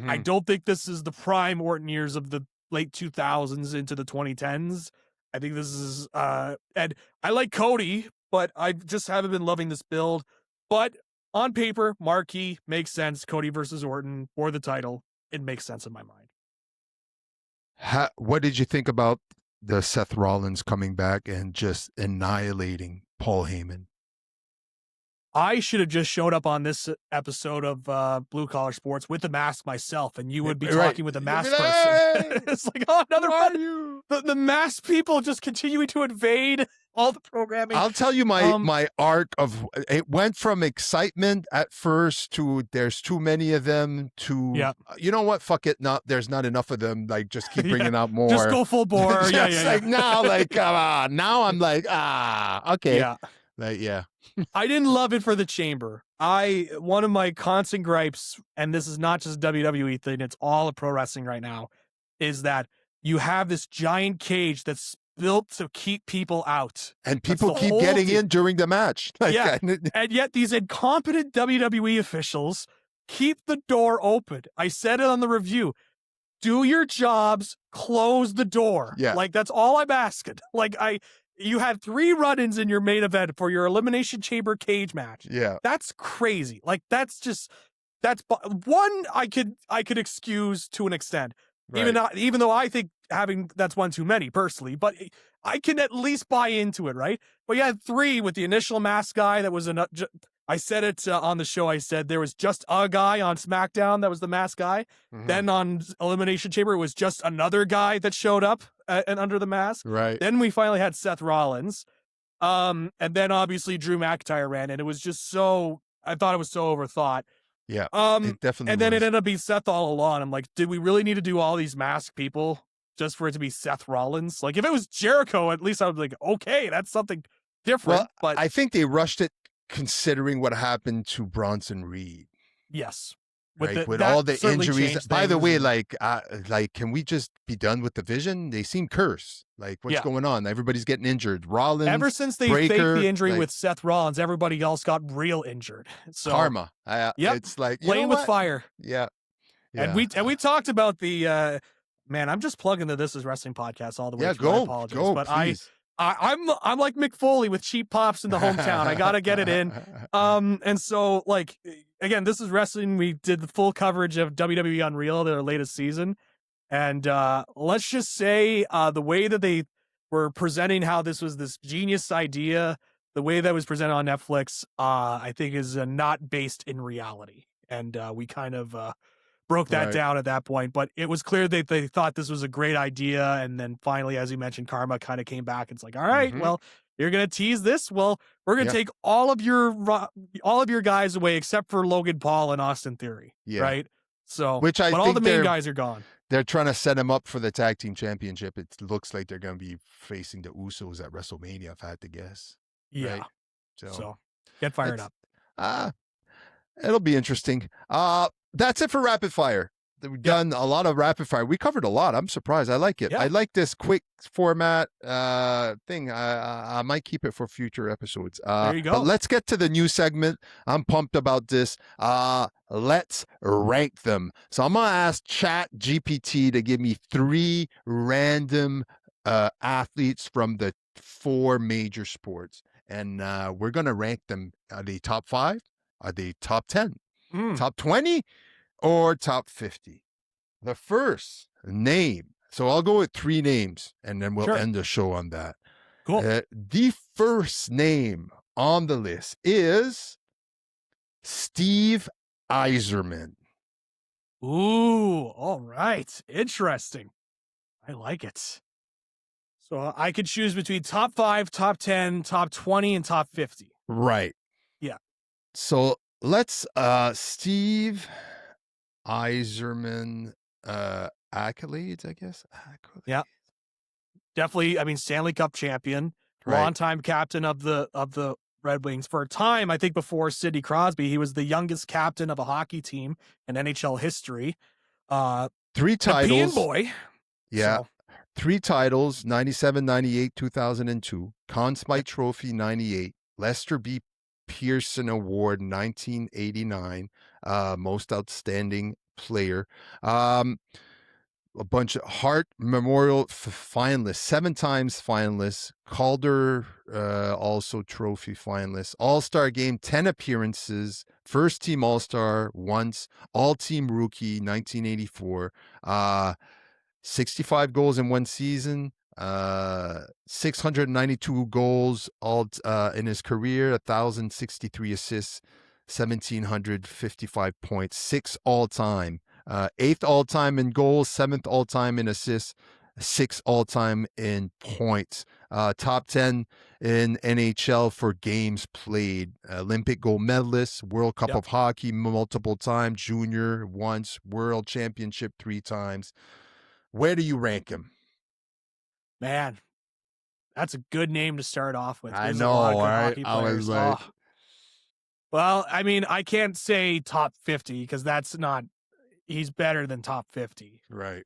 S2: I don't think this is the prime Orton years of the late 2000s into the 2010s. I think this is, and I like Cody, but I just haven't been loving this build. But on paper, marquee makes sense. Cody versus Orton for the title. It makes sense in my mind.
S1: What did you think about the Seth Rollins coming back and just annihilating Paul Heyman?
S2: I should have just showed up on this episode of Blue Collar Sports with the mask myself, and you would be talking with a mask person. It's like, oh, another one. The mask people just continuing to invade all the programming.
S1: I'll tell you my arc of it went from excitement at first to there's too many of them to you know what, fuck it, not there's not enough of them, like just keep bringing out more,
S2: just go full bore.
S1: Like now, like come on, now I'm like okay,
S2: I didn't love it for the chamber. One of my constant gripes, and this is not just a WWE thing, it's all of pro wrestling right now, is that you have this giant cage that's built to keep people out.
S1: And people keep getting in during the match.
S2: And yet these incompetent WWE officials keep the door open. I said it on the review. Do your jobs, close the door.
S1: Yeah.
S2: Like, that's all I'm asking. Like, you had 3 run-ins in your main event for your Elimination Chamber cage match.
S1: Yeah.
S2: That's crazy. Like, that's one I could excuse to an extent. Right. Even though I think that's one too many personally, but I can at least buy into it, right? But you had 3 with the initial mask guy that was I said it on the show. I said there was just a guy on SmackDown that was the mask guy. Then on Elimination Chamber, it was just another guy that showed up and under the mask.
S1: Right.
S2: Then we finally had Seth Rollins. And then obviously Drew McIntyre ran, and it was just so, I thought it was so overthought.
S1: Yeah. It definitely
S2: and then it ended up being Seth all along. I'm like, did we really need to do all these masked people just for it to be Seth Rollins? Like, if it was Jericho, at least I would be like, okay, that's something different.
S1: Well,
S2: but
S1: I think they rushed it considering what happened to Bronson Reed.
S2: Yes.
S1: With all the injuries. By the way, like, can we just be done with the Vision? They seem cursed. Like, what's going on? Everybody's getting injured. Rollins,
S2: ever since they faked the injury with Seth Rollins, everybody else got real injured. So
S1: karma. It's like
S2: playing with fire.
S1: Yeah.
S2: And
S1: Yeah.
S2: we talked about the man, I'm just plugging the This Is Wrestling podcast all the way
S1: Yeah,
S2: through. I
S1: go,
S2: apologize.
S1: go,
S2: But
S1: please.
S2: I'm like Mick Foley with cheap pops in the hometown. I gotta get it in. And so like again, This Is Wrestling. We did the full coverage of WWE Unreal, their latest season. And let's just say the way that they were presenting how this was this genius idea, the way that was presented on Netflix, I think is not based in reality. And we kind of broke that
S1: Right.
S2: down at that point. But it was clear that they thought this was a great idea. And then finally, as you mentioned, Karma kind of came back. It's like, all right,
S1: Mhm.
S2: well, you're gonna tease this. Well, we're gonna
S1: Yeah.
S2: take all of your guys away except for Logan Paul and Austin Theory,
S1: Yeah.
S2: right? So,
S1: Which I
S2: but all the
S1: think
S2: main guys are gone.
S1: they're trying to set him up for the tag team championship. It looks like they're going to be facing the Usos at WrestleMania, if I had to guess.
S2: Yeah.
S1: Right. So
S2: So get fired
S1: it's
S2: up.
S1: uh it'll be interesting. That's it for rapid fire. We've
S2: Yep.
S1: done a lot of rapid fire. We covered a lot. I'm surprised. I like it.
S2: Yeah.
S1: I like this quick format thing. I might keep it for future episodes.
S2: There you go.
S1: But let's get to the new segment. I'm pumped about this. Let's rank them. So I'm gonna ask Chat GPT to give me 3 random athletes from the 4 major sports, and we're gonna rank them. Are they top 5? Are they top 10? Top 20? Or top 50. The first name. So I'll go with 3 names and then we'll
S2: Sure.
S1: end the show on that.
S2: Cool.
S1: The first name on the list is Steve Eiserman.
S2: Ooh, all right. Interesting. I like it. So I could choose between top 5, top 10, top 20, and top 50.
S1: Right.
S2: Yeah.
S1: So let's Steve Eiserman accolades, I guess. Accolades.
S2: Yeah. Definitely, I mean, Stanley Cup champion,
S1: Right.
S2: longtime captain of the Red Wings. For a time, I think before Sidney Crosby, he was the youngest captain of a hockey team in NHL history.
S1: 3
S2: The
S1: titles.
S2: Peon boy.
S1: Yeah.
S2: So,
S1: 3 titles, 97, 98, 2002. Conn Smythe Trophy, 98. Lester B. Pearson Award, 1989. Most Outstanding Player. A bunch of Hart Memorial finalists, 7 times finalists. Calder, also trophy finalist. All-Star Game, 10 appearances. First team All-Star once. All-Team Rookie, 1984. 65 goals in one season, 692 goals all in his career, 1,063 assists, 1,755 points, 6 all-time, 8th all-time in goals, 7th all-time in assists, 6th all-time in points, top 10 in NHL for games played, Olympic gold medalist, World Cup of Hockey multiple times, junior once, World Championship 3 times. Where do you rank him?
S2: man, that's a good name to start off with.
S1: I
S2: There's
S1: know,
S2: a lot of good
S1: right?
S2: hockey
S1: I was
S2: players.
S1: like,
S2: Well, I mean, I can't say top 50 because that's not. He's better than top 50.
S1: right.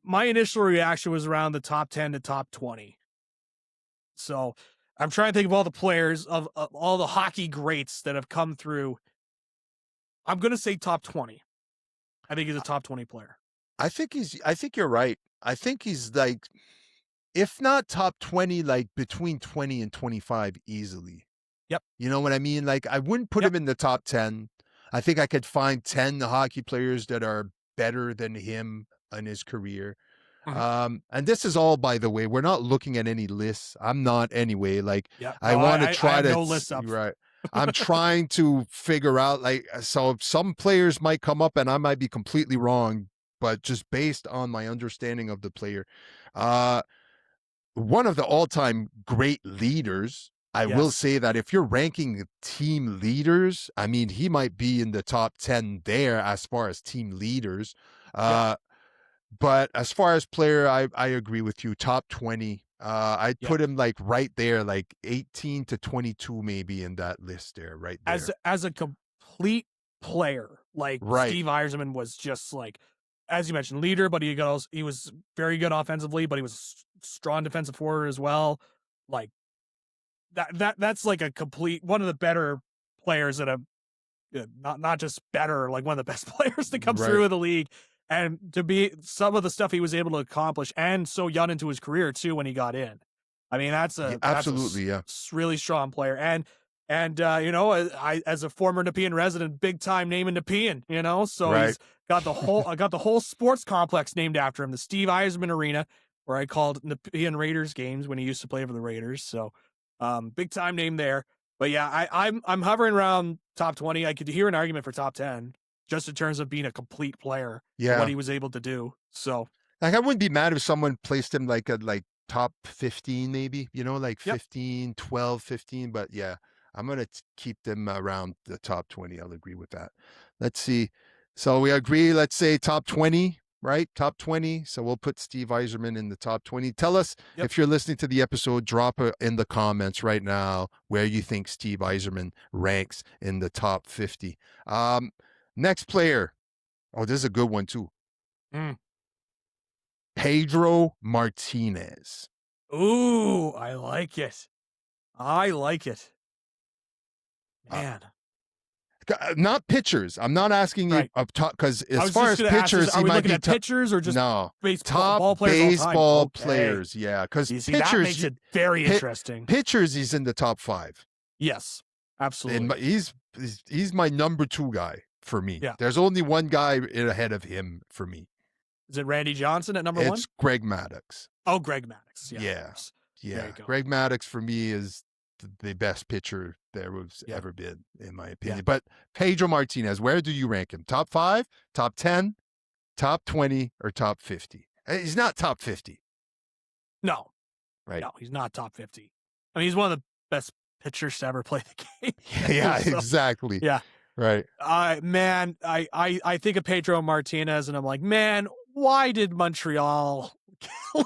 S2: My initial reaction was around the top 10 to top 20. So I'm trying to think of all the players of all the hockey greats that have come through. I'm gonna say top 20. I think he's a top 20 player.
S1: I think you're right. I think he's like, if not top 20, like between 20 and 25 easily.
S2: Yep.
S1: You know what I mean? Like, I wouldn't put him in the top 10. I think I could find 10 hockey players that are better than him in his career. And this is all, by the way, we're not looking at any lists. I'm not anyway. Like,
S2: Yeah,
S1: I want to
S2: I
S1: try
S2: have
S1: to
S2: no list up.
S1: right. I'm trying to figure out, like, so some players might come up and I might be completely wrong, but just based on my understanding of the player, one of the all-time great leaders. I will
S2: Yes.
S1: say that if you're ranking team leaders, I mean, he might be in the top 10 there as far as team leaders. But as far as player, I agree with you. Top 20. I'd put him like right there, like 18 to 22, maybe in that list there, right there.
S2: As a complete player, like
S1: Right.
S2: Steve Yzerman was just like, as you mentioned, leader, but he was very good offensively, but he was a strong defensive forward as well. Like that's like a complete one of the better players that have not just better, like one of the best players to come
S1: Right.
S2: through in the league, and to be some of the stuff he was able to accomplish, and so young into his career too when he got in. I mean,
S1: Yeah,
S2: that's a
S1: absolutely. Yeah.
S2: really strong player, and you know, I as a former Nepean resident, big time name in Nepean, you know, so
S1: Right.
S2: he's got the whole I got the whole sports complex named after him, the Steve Eisman Arena, where I called Nepean Raiders games when he used to play for the Raiders. So, big time name there. But yeah, I'm hovering around top 20. I could hear an argument for top 10, just in terms of being a complete player and what
S1: Yeah.
S2: he was able to do. So,
S1: Like I wouldn't be mad if someone placed him like a like top 15 maybe, you know, like
S2: yep,
S1: 15, 12, 15. But yeah, I'm gonna keep them around the top 20. I'll agree with that. Let's see. So we agree, let's say top 20, right? Top 20. So we'll put Steve Eiserman in the top 20. Tell us
S2: yep.
S1: if you're listening to the episode, drop it in the comments right now where you think Steve Eiserman ranks in the top 50. Next player. Oh, this is a good one too.
S2: Mm.
S1: Pedro Martinez.
S2: Ooh, I like it. I like it.
S1: Uh,
S2: Man.
S1: not pitchers. I'm not asking you
S2: Right.
S1: up top because
S2: I
S1: as
S2: was
S1: far
S2: just
S1: as
S2: going to ask,
S1: pitchers,
S2: are
S1: he
S2: we
S1: might
S2: looking
S1: be
S2: at pitchers or just
S1: no
S2: baseball
S1: top
S2: ball players all time?
S1: baseball
S2: Okay.
S1: players. Yeah, because
S2: You see, that
S1: pitchers,
S2: makes it very interesting.
S1: pitchers, he's in the top 5.
S2: Yes,
S1: And
S2: absolutely.
S1: he's my number 2 guy for me.
S2: Yeah.
S1: There's only one guy ahead of him for me.
S2: Is it Randy Johnson at number 1?
S1: It's Greg Maddux.
S2: Oh, Greg Maddux. Yeah. Of
S1: Yeah.
S2: course. There
S1: Yeah,
S2: you go.
S1: Greg Maddux for me is the best pitcher there was
S2: Yeah.
S1: ever been, in my opinion.
S2: Yeah.
S1: But Pedro Martinez, where do you rank him? Top 5, top 10, top 20, or top 50? He's not top 50,
S2: No,
S1: right?
S2: no, he's not top 50. I mean, he's one of the best pitchers to ever play the game.
S1: Yeah,
S2: So,
S1: exactly.
S2: yeah.
S1: Right.
S2: Man, I think of Pedro Martinez and I'm like, man, why did Montreal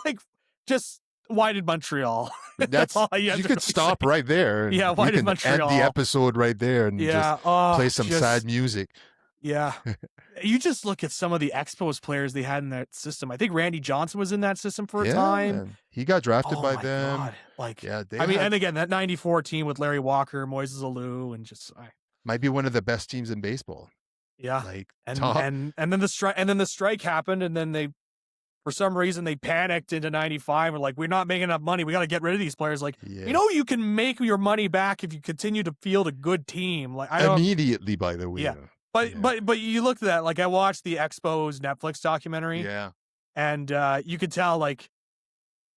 S2: like just why did Montreal?
S1: That's
S2: all
S1: you
S2: have to
S1: could
S2: really
S1: stop
S2: say.
S1: right there. And
S2: Yeah, why
S1: you
S2: did
S1: can end
S2: Montreal?
S1: the episode right there and
S2: Yeah,
S1: just play some sad music.
S2: Yeah. You just look at some of the Expos players they had in that system. I think Randy Johnson was in that system for a time.
S1: Man. He got drafted
S2: Oh
S1: by
S2: my
S1: them.
S2: God. Like,
S1: Yeah,
S2: I mean, and again, that 94 team with Larry Walker, Moises Alou, and just
S1: might be one of the best teams in baseball.
S2: yeah.
S1: Like
S2: And
S1: top.
S2: and then the strike happened, and then they for some reason they panicked into 95 and like, we're not making enough money. We got to get rid of these players. Like,
S1: Yeah.
S2: you know, you can make your money back if you continue to field a good team. Like, I don't
S1: Immediately, by the way.
S2: Yeah. But you looked at that, like I watched the Expos Netflix documentary.
S1: Yeah.
S2: And you could tell like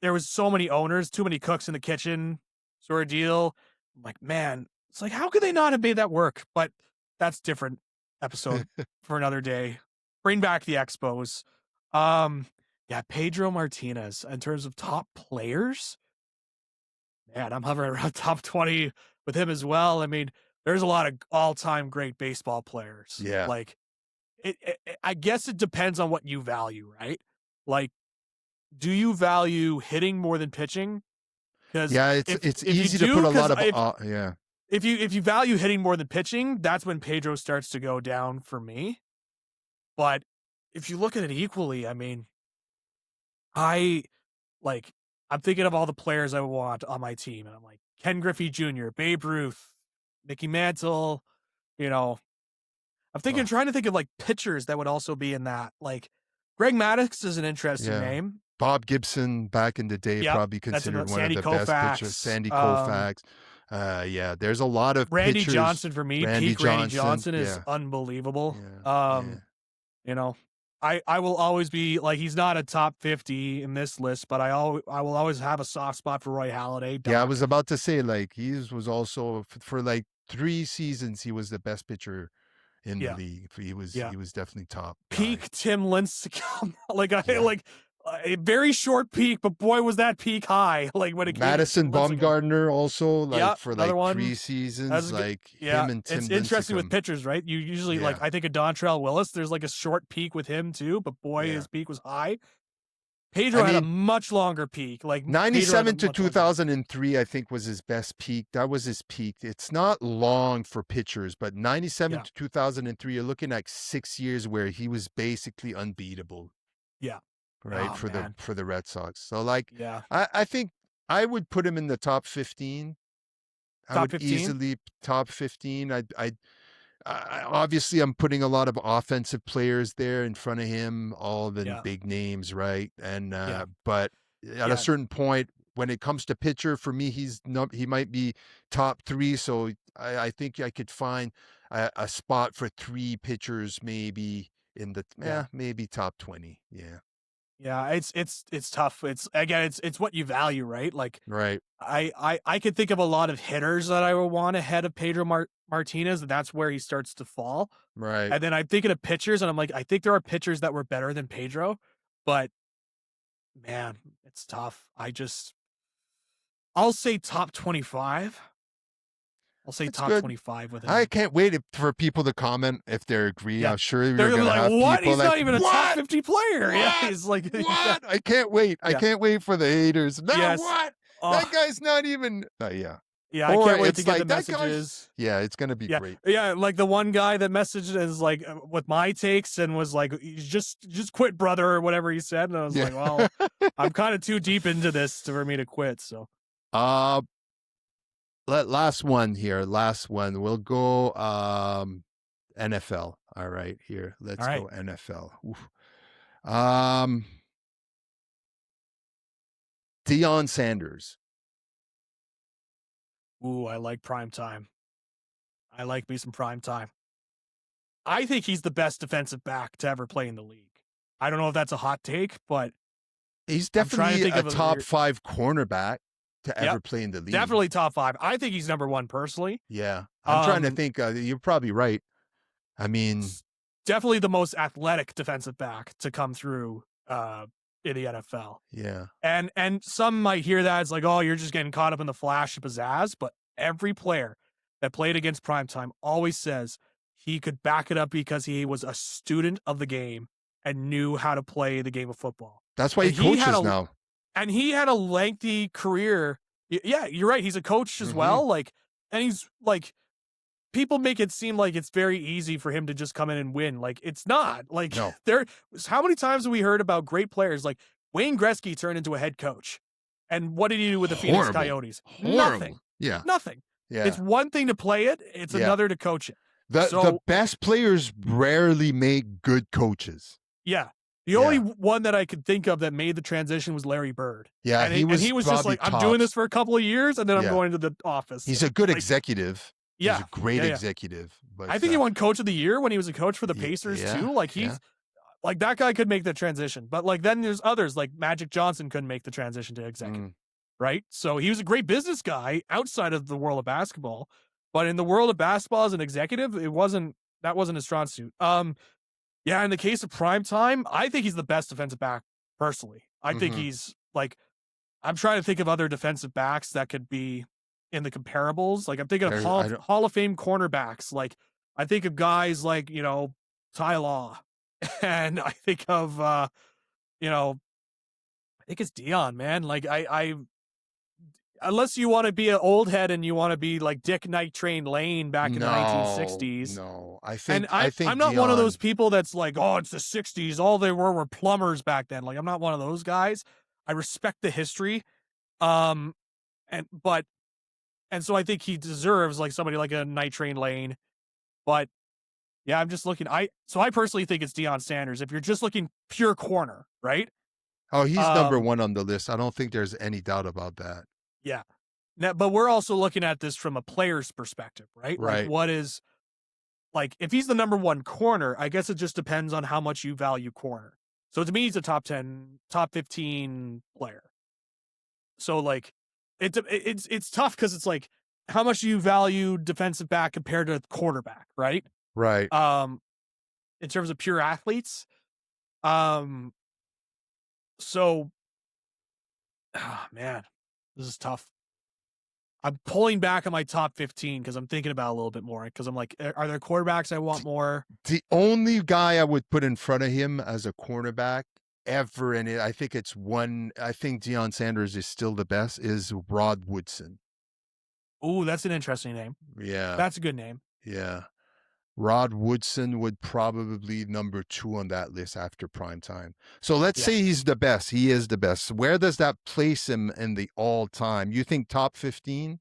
S2: there was so many owners, too many cooks in the kitchen sort of deal. I'm like, man, it's like, how could they not have made that work? But that's different episode for another day. Bring back the Expos. Yeah, Pedro Martinez in terms of top players. Man, I'm hovering around top 20 with him as well. I mean, there's a lot of all-time great baseball players.
S1: Yeah.
S2: Like I guess it depends on what you value, right? Like, do you value hitting more than pitching? Because
S1: Yeah, it's easy to put a lot of yeah.
S2: If you value hitting more than pitching, that's when Pedro starts to go down for me. But if you look at it equally, I mean, I'm thinking of all the players I want on my team, and I'm like Ken Griffey Jr., Babe Ruth, Mickey Mantle, you know. I'm trying to think of like pitchers that would also be in that. Like Greg Maddux is an interesting name.
S1: Bob Gibson back in the day, probably considered one of the best pitchers. Sandy Koufax. Yeah, there's a lot of
S2: Randy
S1: pitchers.
S2: Johnson for me.
S1: Randy
S2: Randy Johnson is unbelievable. You know, I will always be like, he's not a top 50 in this list, but I will always have a soft spot for Roy Halladay.
S1: Yeah, I was about to say, like, he was also for like 3 seasons, he was the best pitcher in the league. He was definitely top.
S2: Peak Tim Lincecum, like a very short peak, but boy was that peak high. Like when it came
S1: Madison Bumgarner also, like for like 3 seasons, like him and Tim.
S2: It's interesting
S1: Lincecum.
S2: with pitchers, right? You usually like, I think of Dontrell Willis. There's like a short peak with him too, but boy, his peak was high. Pedro had a much longer peak, like
S1: 97 to 2003, I think was his best peak. That was his peak. It's not long for pitchers, but 97 to 2003, you're looking at 6 years where he was basically unbeatable.
S2: Yeah.
S1: Right. For the Red Sox. So like, I think I would put him in the top 15. I would easily top 15. Obviously, I'm putting a lot of offensive players there in front of him, all the
S2: Yeah,
S1: big names, right? And
S2: yeah,
S1: but at a
S2: yeah,
S1: certain point, when it comes to pitcher, for me, he's not. He might be top three. So I think I could find a spot for three pitchers, maybe in the
S2: yeah.
S1: maybe top 20. Yeah,
S2: Yeah, it's tough. It's again, it's what you value, right? Like
S1: right,
S2: I could think of a lot of hitters that I would want ahead of Pedro Martinez, and that's where he starts to fall.
S1: right.
S2: And then I'm thinking of pitchers, and I'm like, I think there are pitchers that were better than Pedro, but man, it's tough. I'll say top 25. I'll say
S1: That's
S2: top
S1: good.
S2: 25 with
S1: I
S2: him.
S1: can't wait for people to comment if they agree.
S2: Yeah.
S1: I'm sure you're
S2: They're gonna
S1: going
S2: be
S1: to
S2: like,
S1: have
S2: what?
S1: people
S2: He's
S1: like,
S2: not even a top
S1: what?
S2: 50 player. Yeah.
S1: What?
S2: He's like, yeah.
S1: What? I can't wait. I
S2: Yeah.
S1: can't wait for the haters. Now
S2: Yes.
S1: what?
S2: Oh,
S1: That guy's not even. Yeah.
S2: yeah. I
S1: Or
S2: can't wait to
S1: it's
S2: get the
S1: like that guy's.
S2: messages.
S1: Yeah, it's gonna be
S2: Yeah,
S1: great.
S2: yeah, like the one guy that messaged is like with my takes and was like, just quit, brother," or whatever he said, and I was
S1: Yeah.
S2: like, "Well, I'm kind of too deep into this for me to quit." So,
S1: uh, last one here. Last one. We'll go NFL. All right, here.
S2: all
S1: Let's
S2: right,
S1: go NFL. Oof. Um, Deion Sanders.
S2: ooh, I like prime time. I like me some prime time. I think he's the best defensive back to ever play in the league. I don't know if that's a hot take, but
S1: He's
S2: I'm trying to
S1: definitely
S2: think
S1: a
S2: of
S1: top five cornerback to
S2: Yep,
S1: ever play in the league.
S2: definitely top 5. I think he's number 1 personally.
S1: Yeah, I'm trying to
S2: Um,
S1: think. You're probably right. I mean,
S2: Definitely the most athletic defensive back to come through in the NFL.
S1: yeah,
S2: And some might hear that as like, oh, you're just getting caught up in the flash of pizzazz. But every player that played against primetime always says he could back it up because he was a student of the game and knew how to play the game of football.
S1: that's why
S2: And
S1: he coaches
S2: a
S1: now.
S2: and he had a lengthy career. Yeah, you're right. He's a coach as
S1: Hmm.
S2: well. Like, and he's like, people make it seem like it's very easy for him to just come in and win. Like it's not. Like
S1: No,
S2: there how many times have we heard about great players like Wayne Gretzky turned into a head coach. And what did he do with the Phoenix
S1: horrible,
S2: Coyotes? Nothing.
S1: horrible. Yeah,
S2: Nothing.
S1: yeah,
S2: It's one thing to play it, it's
S1: yeah.
S2: another to coach it.
S1: The
S2: So,
S1: best players rarely make good coaches.
S2: yeah. The
S1: Yeah,
S2: only one that I could think of that made the transition was Larry Bird.
S1: yeah.
S2: And he was just
S1: probably
S2: like, I'm doing this
S1: tops.
S2: for a couple of years and then I'm
S1: Yeah,
S2: going to the office.
S1: he's a good
S2: Like,
S1: executive. He's
S2: yeah.
S1: a great
S2: Yeah, yeah.
S1: executive. But
S2: I think he won coach of the year when he was a coach for the
S1: yeah,
S2: Pacers
S1: yeah,
S2: too. Like
S1: yeah.
S2: he's like that guy could make the transition. But like then there's others like Magic Johnson couldn't make the transition to executive,
S1: Mm,
S2: right? So he was a great business guy outside of the world of basketball, but in the world of basketball as an executive, that wasn't his strong suit. Yeah, in the case of prime time, I think he's the best defensive back personally. I think
S1: hmm.
S2: he's like I'm trying to think of other defensive backs that could be in the comparables. Like I'm thinking of
S1: There's I don't.
S2: Hall of Fame cornerbacks. Like I think of guys like, Ty Law. And I think of you know, I think it's Dion, man. Like I unless you want to be an old head and you want to be like Dick Night Train Lane back in the
S1: No,
S2: 1960s.
S1: no.
S2: And
S1: I think
S2: I'm not one of those
S1: Dion.
S2: people that's like, oh, it's the 60s. All they were plumbers back then. Like I'm not one of those guys. I respect the history. Um and but and so I think he deserves like somebody like a Night Train Lane. But yeah, I'm just looking. I personally think it's Deion Sanders. If you're just looking pure corner, right?
S1: Oh, he's number
S2: Um,
S1: one on the list. I don't think there's any doubt about that.
S2: yeah. Now, but we're also looking at this from a player's perspective, right? Like
S1: Right.
S2: what is like if he's the number 1 corner, I guess it just depends on how much you value corner. So to me, he's a top 10, top 15 player. So like it's tough because it's like how much do you value defensive back compared to quarterback, right?
S1: Right.
S2: Um, in terms of pure athletes. Um, so man, this is tough. I'm pulling back on my top 15 because I'm thinking about it a little bit more. Because I'm like, are there quarterbacks I want more?
S1: The only guy I would put in front of him as a cornerback ever, and I think it's one. I think Deion Sanders is still the best. Is Rod Woodson?
S2: Ooh, that's an interesting name.
S1: Yeah,
S2: That's a good name.
S1: yeah. Rod Woodson would probably number 2 on that list after prime time. So let's
S2: Yeah.
S1: say he's the best. He is the best. Where does that place him in the all time? You think top 15?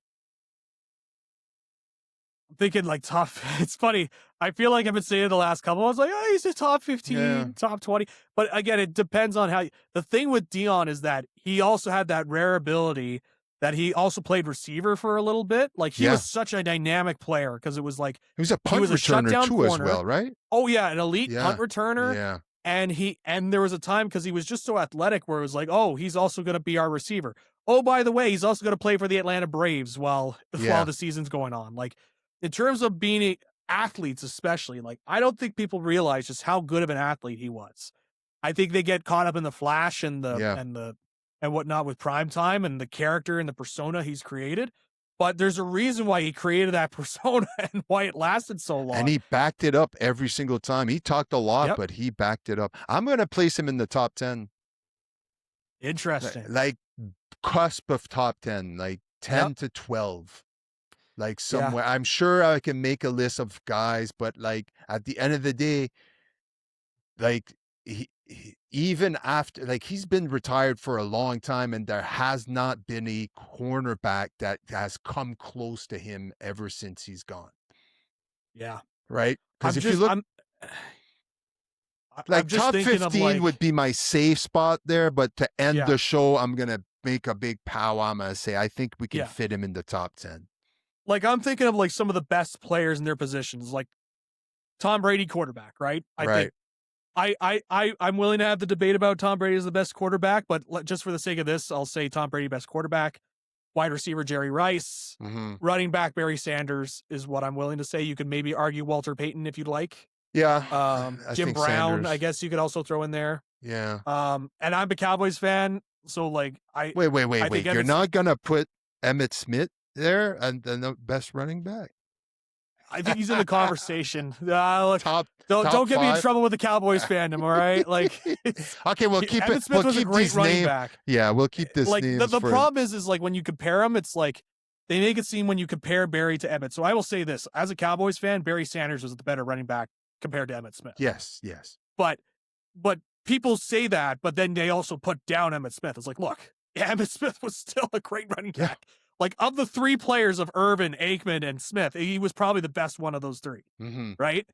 S2: thinking like top. It's funny. I feel like I've been saying it the last couple. I was like, oh, he's a top
S1: Yeah.
S2: 15, top 20. But again, it depends on how. The thing with Dion is that he also had that rare ability that he also played receiver for a little bit. Like he
S1: Yeah.
S2: was such a dynamic player because it was like
S1: He was a
S2: he
S1: punt
S2: was a
S1: returner
S2: shutdown
S1: too, as
S2: corner.
S1: well, right?
S2: Oh yeah, an elite punt
S1: Yeah.
S2: returner.
S1: Yeah.
S2: And there was a time because he was just so athletic where it was like, oh, he's also going to be our receiver. Oh, by the way, he's also going to play for the Atlanta Braves while
S1: Yeah.
S2: the season's going on. Like in terms of being athletes, especially, like I don't think people realize just how good of an athlete he was. I think they get caught up in the flash and
S1: Yeah.
S2: and whatnot with prime time and the character and the persona he's created. But there's a reason why he created that persona and why it lasted so long.
S1: And he backed it up every single time. He talked a lot,
S2: Yep.
S1: but he backed it up. I'm going to place him in the top 10.
S2: Interesting.
S1: Like cusp of top 10, like 10
S2: Yep.
S1: to 12. Like somewhere. I'm sure I can make a list of guys, but like at the end of the day, like even after, like he's been retired for a long time and there has not been a cornerback that has come close to him ever since he's gone.
S2: Yeah.
S1: Right?
S2: I'm
S1: Because if you
S2: just
S1: look,
S2: I'm
S1: like
S2: just
S1: top
S2: thinking of
S1: 15 would
S2: like
S1: be my safe spot there, but to end
S2: yeah,
S1: the show, I'm going to make a big powwow. I'm going to say, I think we can
S2: yeah.
S1: fit him in the top 10.
S2: Like I'm thinking of like some of the best players in their positions, like Tom Brady quarterback, right? I
S1: Right.
S2: think I'm willing to have the debate about Tom Brady as the best quarterback, but just for the sake of this, I'll say Tom Brady best quarterback, wide receiver Jerry Rice,
S1: Mm-hmm.
S2: running back Barry Sanders is what I'm willing to say. You could maybe argue Walter Payton if you'd like.
S1: Yeah. I
S2: Jim
S1: think
S2: Brown,
S1: Sanders.
S2: I guess you could also throw in there.
S1: Yeah.
S2: And I'm a Cowboys fan, so like I
S1: Wait.
S2: think
S1: You're
S2: Emmitt
S1: not going to put Emmitt Smith there and the best running back?
S2: I think he's in the conversation. Look,
S1: Top
S2: don't get me in
S1: five?
S2: trouble with the Cowboys fandom, all right? Like,
S1: Okay, we'll keep
S2: Emmitt
S1: it.
S2: Smith
S1: We'll
S2: was a
S1: keep
S2: great
S1: these
S2: running
S1: names.
S2: back.
S1: Yeah, we'll keep this
S2: Like
S1: names
S2: the
S1: for.
S2: problem is like when you compare them, it's like they make it seem when you compare Barry to Emmett. So I will say this: as a Cowboys fan, Barry Sanders was the better running back compared to Emmitt Smith.
S1: Yes.
S2: But people say that, but then they also put down Emmitt Smith. It's like, look, Emmitt Smith was still a great running back.
S1: Yeah.
S2: Like of the three players of Irvin, Aikman, and Smith, he was probably the best one of those three.
S1: Mm-hmm.
S2: Right.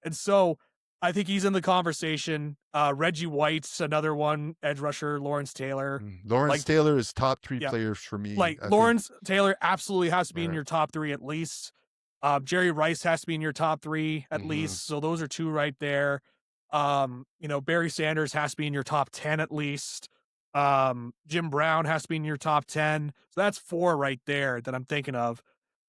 S2: And so I think he's in the conversation. Reggie White's another one, edge rusher, Lawrence Taylor.
S1: Lawrence Taylor is top 3 players for me.
S2: Like
S1: I
S2: Lawrence Taylor absolutely has to be in
S1: Right.
S2: your top 3 at least. Jerry Rice has to be in your top 3 at least. So those are 2 right there. Barry Sanders has to be in your top 10 at least. Jim Brown has to be in your top 10. So that's 4 right there that I'm thinking of.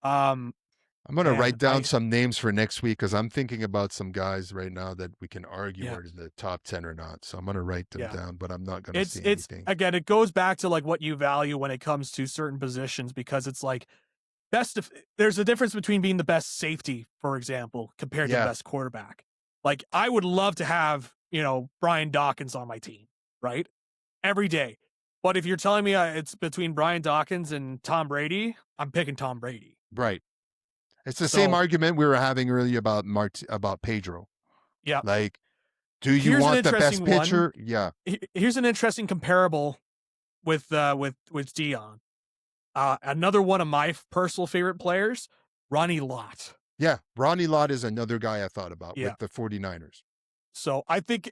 S1: I'm going to write down some names for next week because I'm thinking about some guys right now that we can argue are in the top 10 or not. So I'm going to write them down, but I'm not going to say anything.
S2: Again, it goes back to like what you value when it comes to certain positions because it's like there's a difference between being the best safety, for example, compared to the best quarterback. Like I would love to have, Brian Dawkins on my team, right? Every day. But if you're telling me it's between Brian Dawkins and Tom Brady, I'm picking Tom Brady.
S1: Right. It's the same argument we were having earlier about Pedro.
S2: Yeah.
S1: Like, do you want the best pitcher? Yeah.
S2: Here's an interesting comparable with Dion. Another one of my personal favorite players, Ronnie Lott.
S1: Yeah, Ronnie Lott is another guy I thought about with the 49ers.
S2: So I think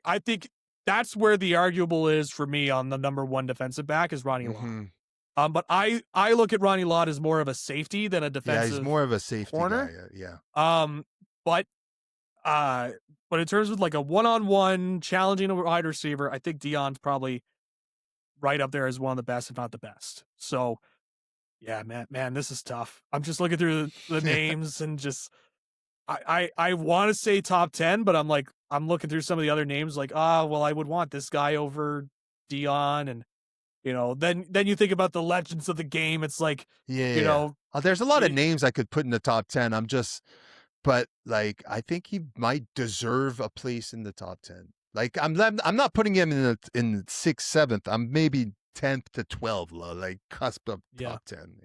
S2: that's where the arguable is for me on the number 1 defensive back is Ronnie Lott. But I look at Ronnie Lott as more of a safety than a defensive.
S1: Yeah, he's more of a safety
S2: corner.
S1: Guy. Yeah.
S2: But in terms of like a one-on-one challenging a wide receiver, I think Dion's probably right up there as one of the best, if not the best. So yeah, man, this is tough. I'm just looking through the names and just I want to say top 10, but I'm looking through some of the other names like, well, I would want this guy over Dion. And, then you think about the legends of the game. It's like,
S1: there's a lot of names I could put in the top 10. But like, I think he might deserve a place in the top 10. Like I'm not putting him in 6th, 7th. I'm maybe 10th to 12th, like cusp of top 10,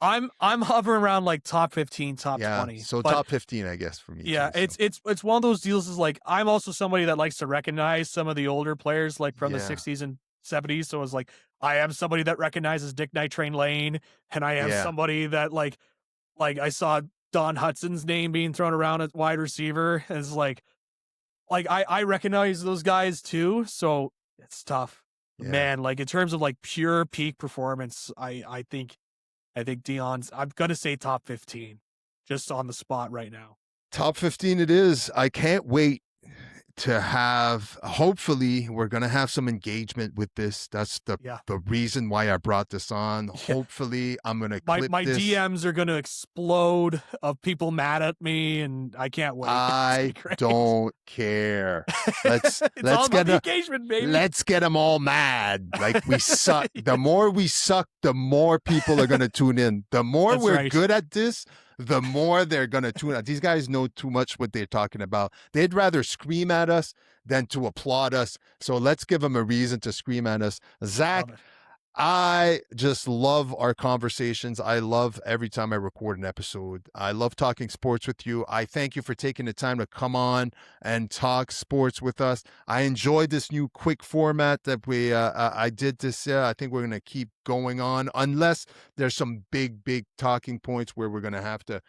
S2: I'm hovering around like top 15, top 20.
S1: So top 15, I guess, for me.
S2: Yeah,
S1: too, so.
S2: it's one of those deals is like I'm also somebody that likes to recognize some of the older players like from the 60s and 70s. So it's like I am somebody that recognizes Dick Night Train Lane, and I am somebody that like I saw Don Hudson's name being thrown around as wide receiver. Is like I recognize those guys too, so it's tough.
S1: Yeah.
S2: Man, like in terms of like pure peak performance, I think Dion's, I'm gonna say top 15, just on the spot right now.
S1: Top 15 it is. I can't wait to have, hopefully we're going to have some engagement with this. That's
S2: Yeah.
S1: the reason why I brought this on.
S2: Yeah.
S1: Hopefully I'm going to
S2: My
S1: clip
S2: my
S1: this.
S2: DMs are gonna explode of people mad at me, and I can't wait.
S1: I don't care.
S2: It's all about the engagement, baby.
S1: Let's get them all mad. Like we suck. The more we suck, the more people are going to tune in. The more
S2: That's
S1: we're
S2: right.
S1: good at this, the more they're going to tune out. These guys know too much what they're talking about. They'd rather scream at us than to applaud us. So let's give them a reason to scream at us. Zach, I just love our conversations. I love every time I record an episode. I love talking sports with you. I thank you for taking the time to come on and talk sports with us. I enjoyed this new quick format that I did this. I think we're going to keep going on unless there's some big talking points where we're going to have to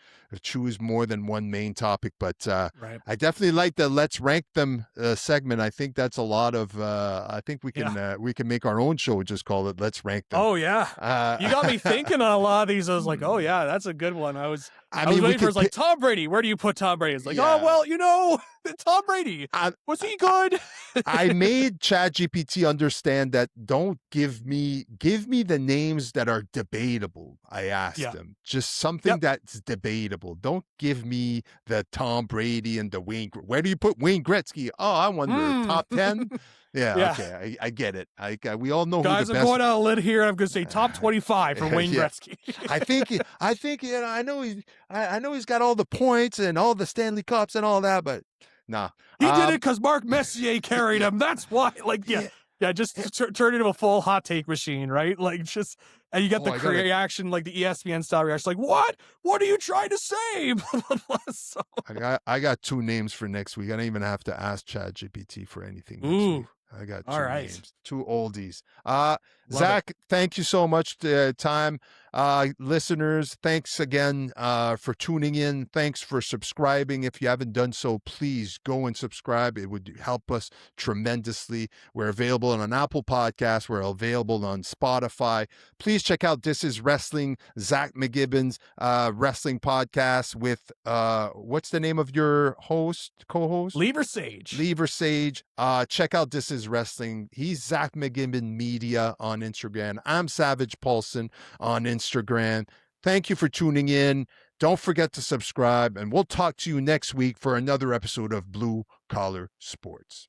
S1: choose more than one main topic. But
S2: Right.
S1: I definitely like the let's rank them segment. I think that's a lot of I think we can make our own show, just call it let's rank them.
S2: Oh yeah. You got me thinking on a lot of these. I was like, oh yeah, that's a good one. I was waiting for, like, Tom Brady. Where do you put Tom Brady? It's like, oh well, you know, Tom Brady. Was he good?
S1: I made ChatGPT understand that don't give me the names that are debatable. I asked him just something that's debatable. Don't give me the Tom Brady and the Wayne. Where do you put Wayne Gretzky? Oh, I wonder. Top 10. Yeah, okay, I get it. We all know
S2: guys.
S1: Who the
S2: I'm
S1: best...
S2: going out a lid here. I'm going to say top 25 for Wayne Gretzky.
S1: I think you know. I know he's got all the points and all the Stanley Cups and all that, but nah,
S2: he did it because Mark Messier carried him. That's why. Like, just turn into a full hot take machine, right? Like, just, and you get the reaction, like the ESPN style reaction, like, what? What are you trying to say? So,
S1: I got 2 names for next week. I don't even have to ask ChatGPT for anything next week. I got 2 names, 2 oldies. Zach, thank you so much for time. Listeners, thanks again for tuning in. Thanks for subscribing. If you haven't done so, please go and subscribe. It would help us tremendously. We're available on Apple Podcasts. We're available on Spotify. Please check out This Is Wrestling, Zach McGibbon's wrestling podcast with, what's the name of your co-host?
S2: Lever Sage.
S1: Check out This Is Wrestling. He's Zach McGibbon Media on Instagram. I'm Savage Paulson on Instagram. Thank you for tuning in. Don't forget to subscribe, and we'll talk to you next week for another episode of Blue Collar Sports.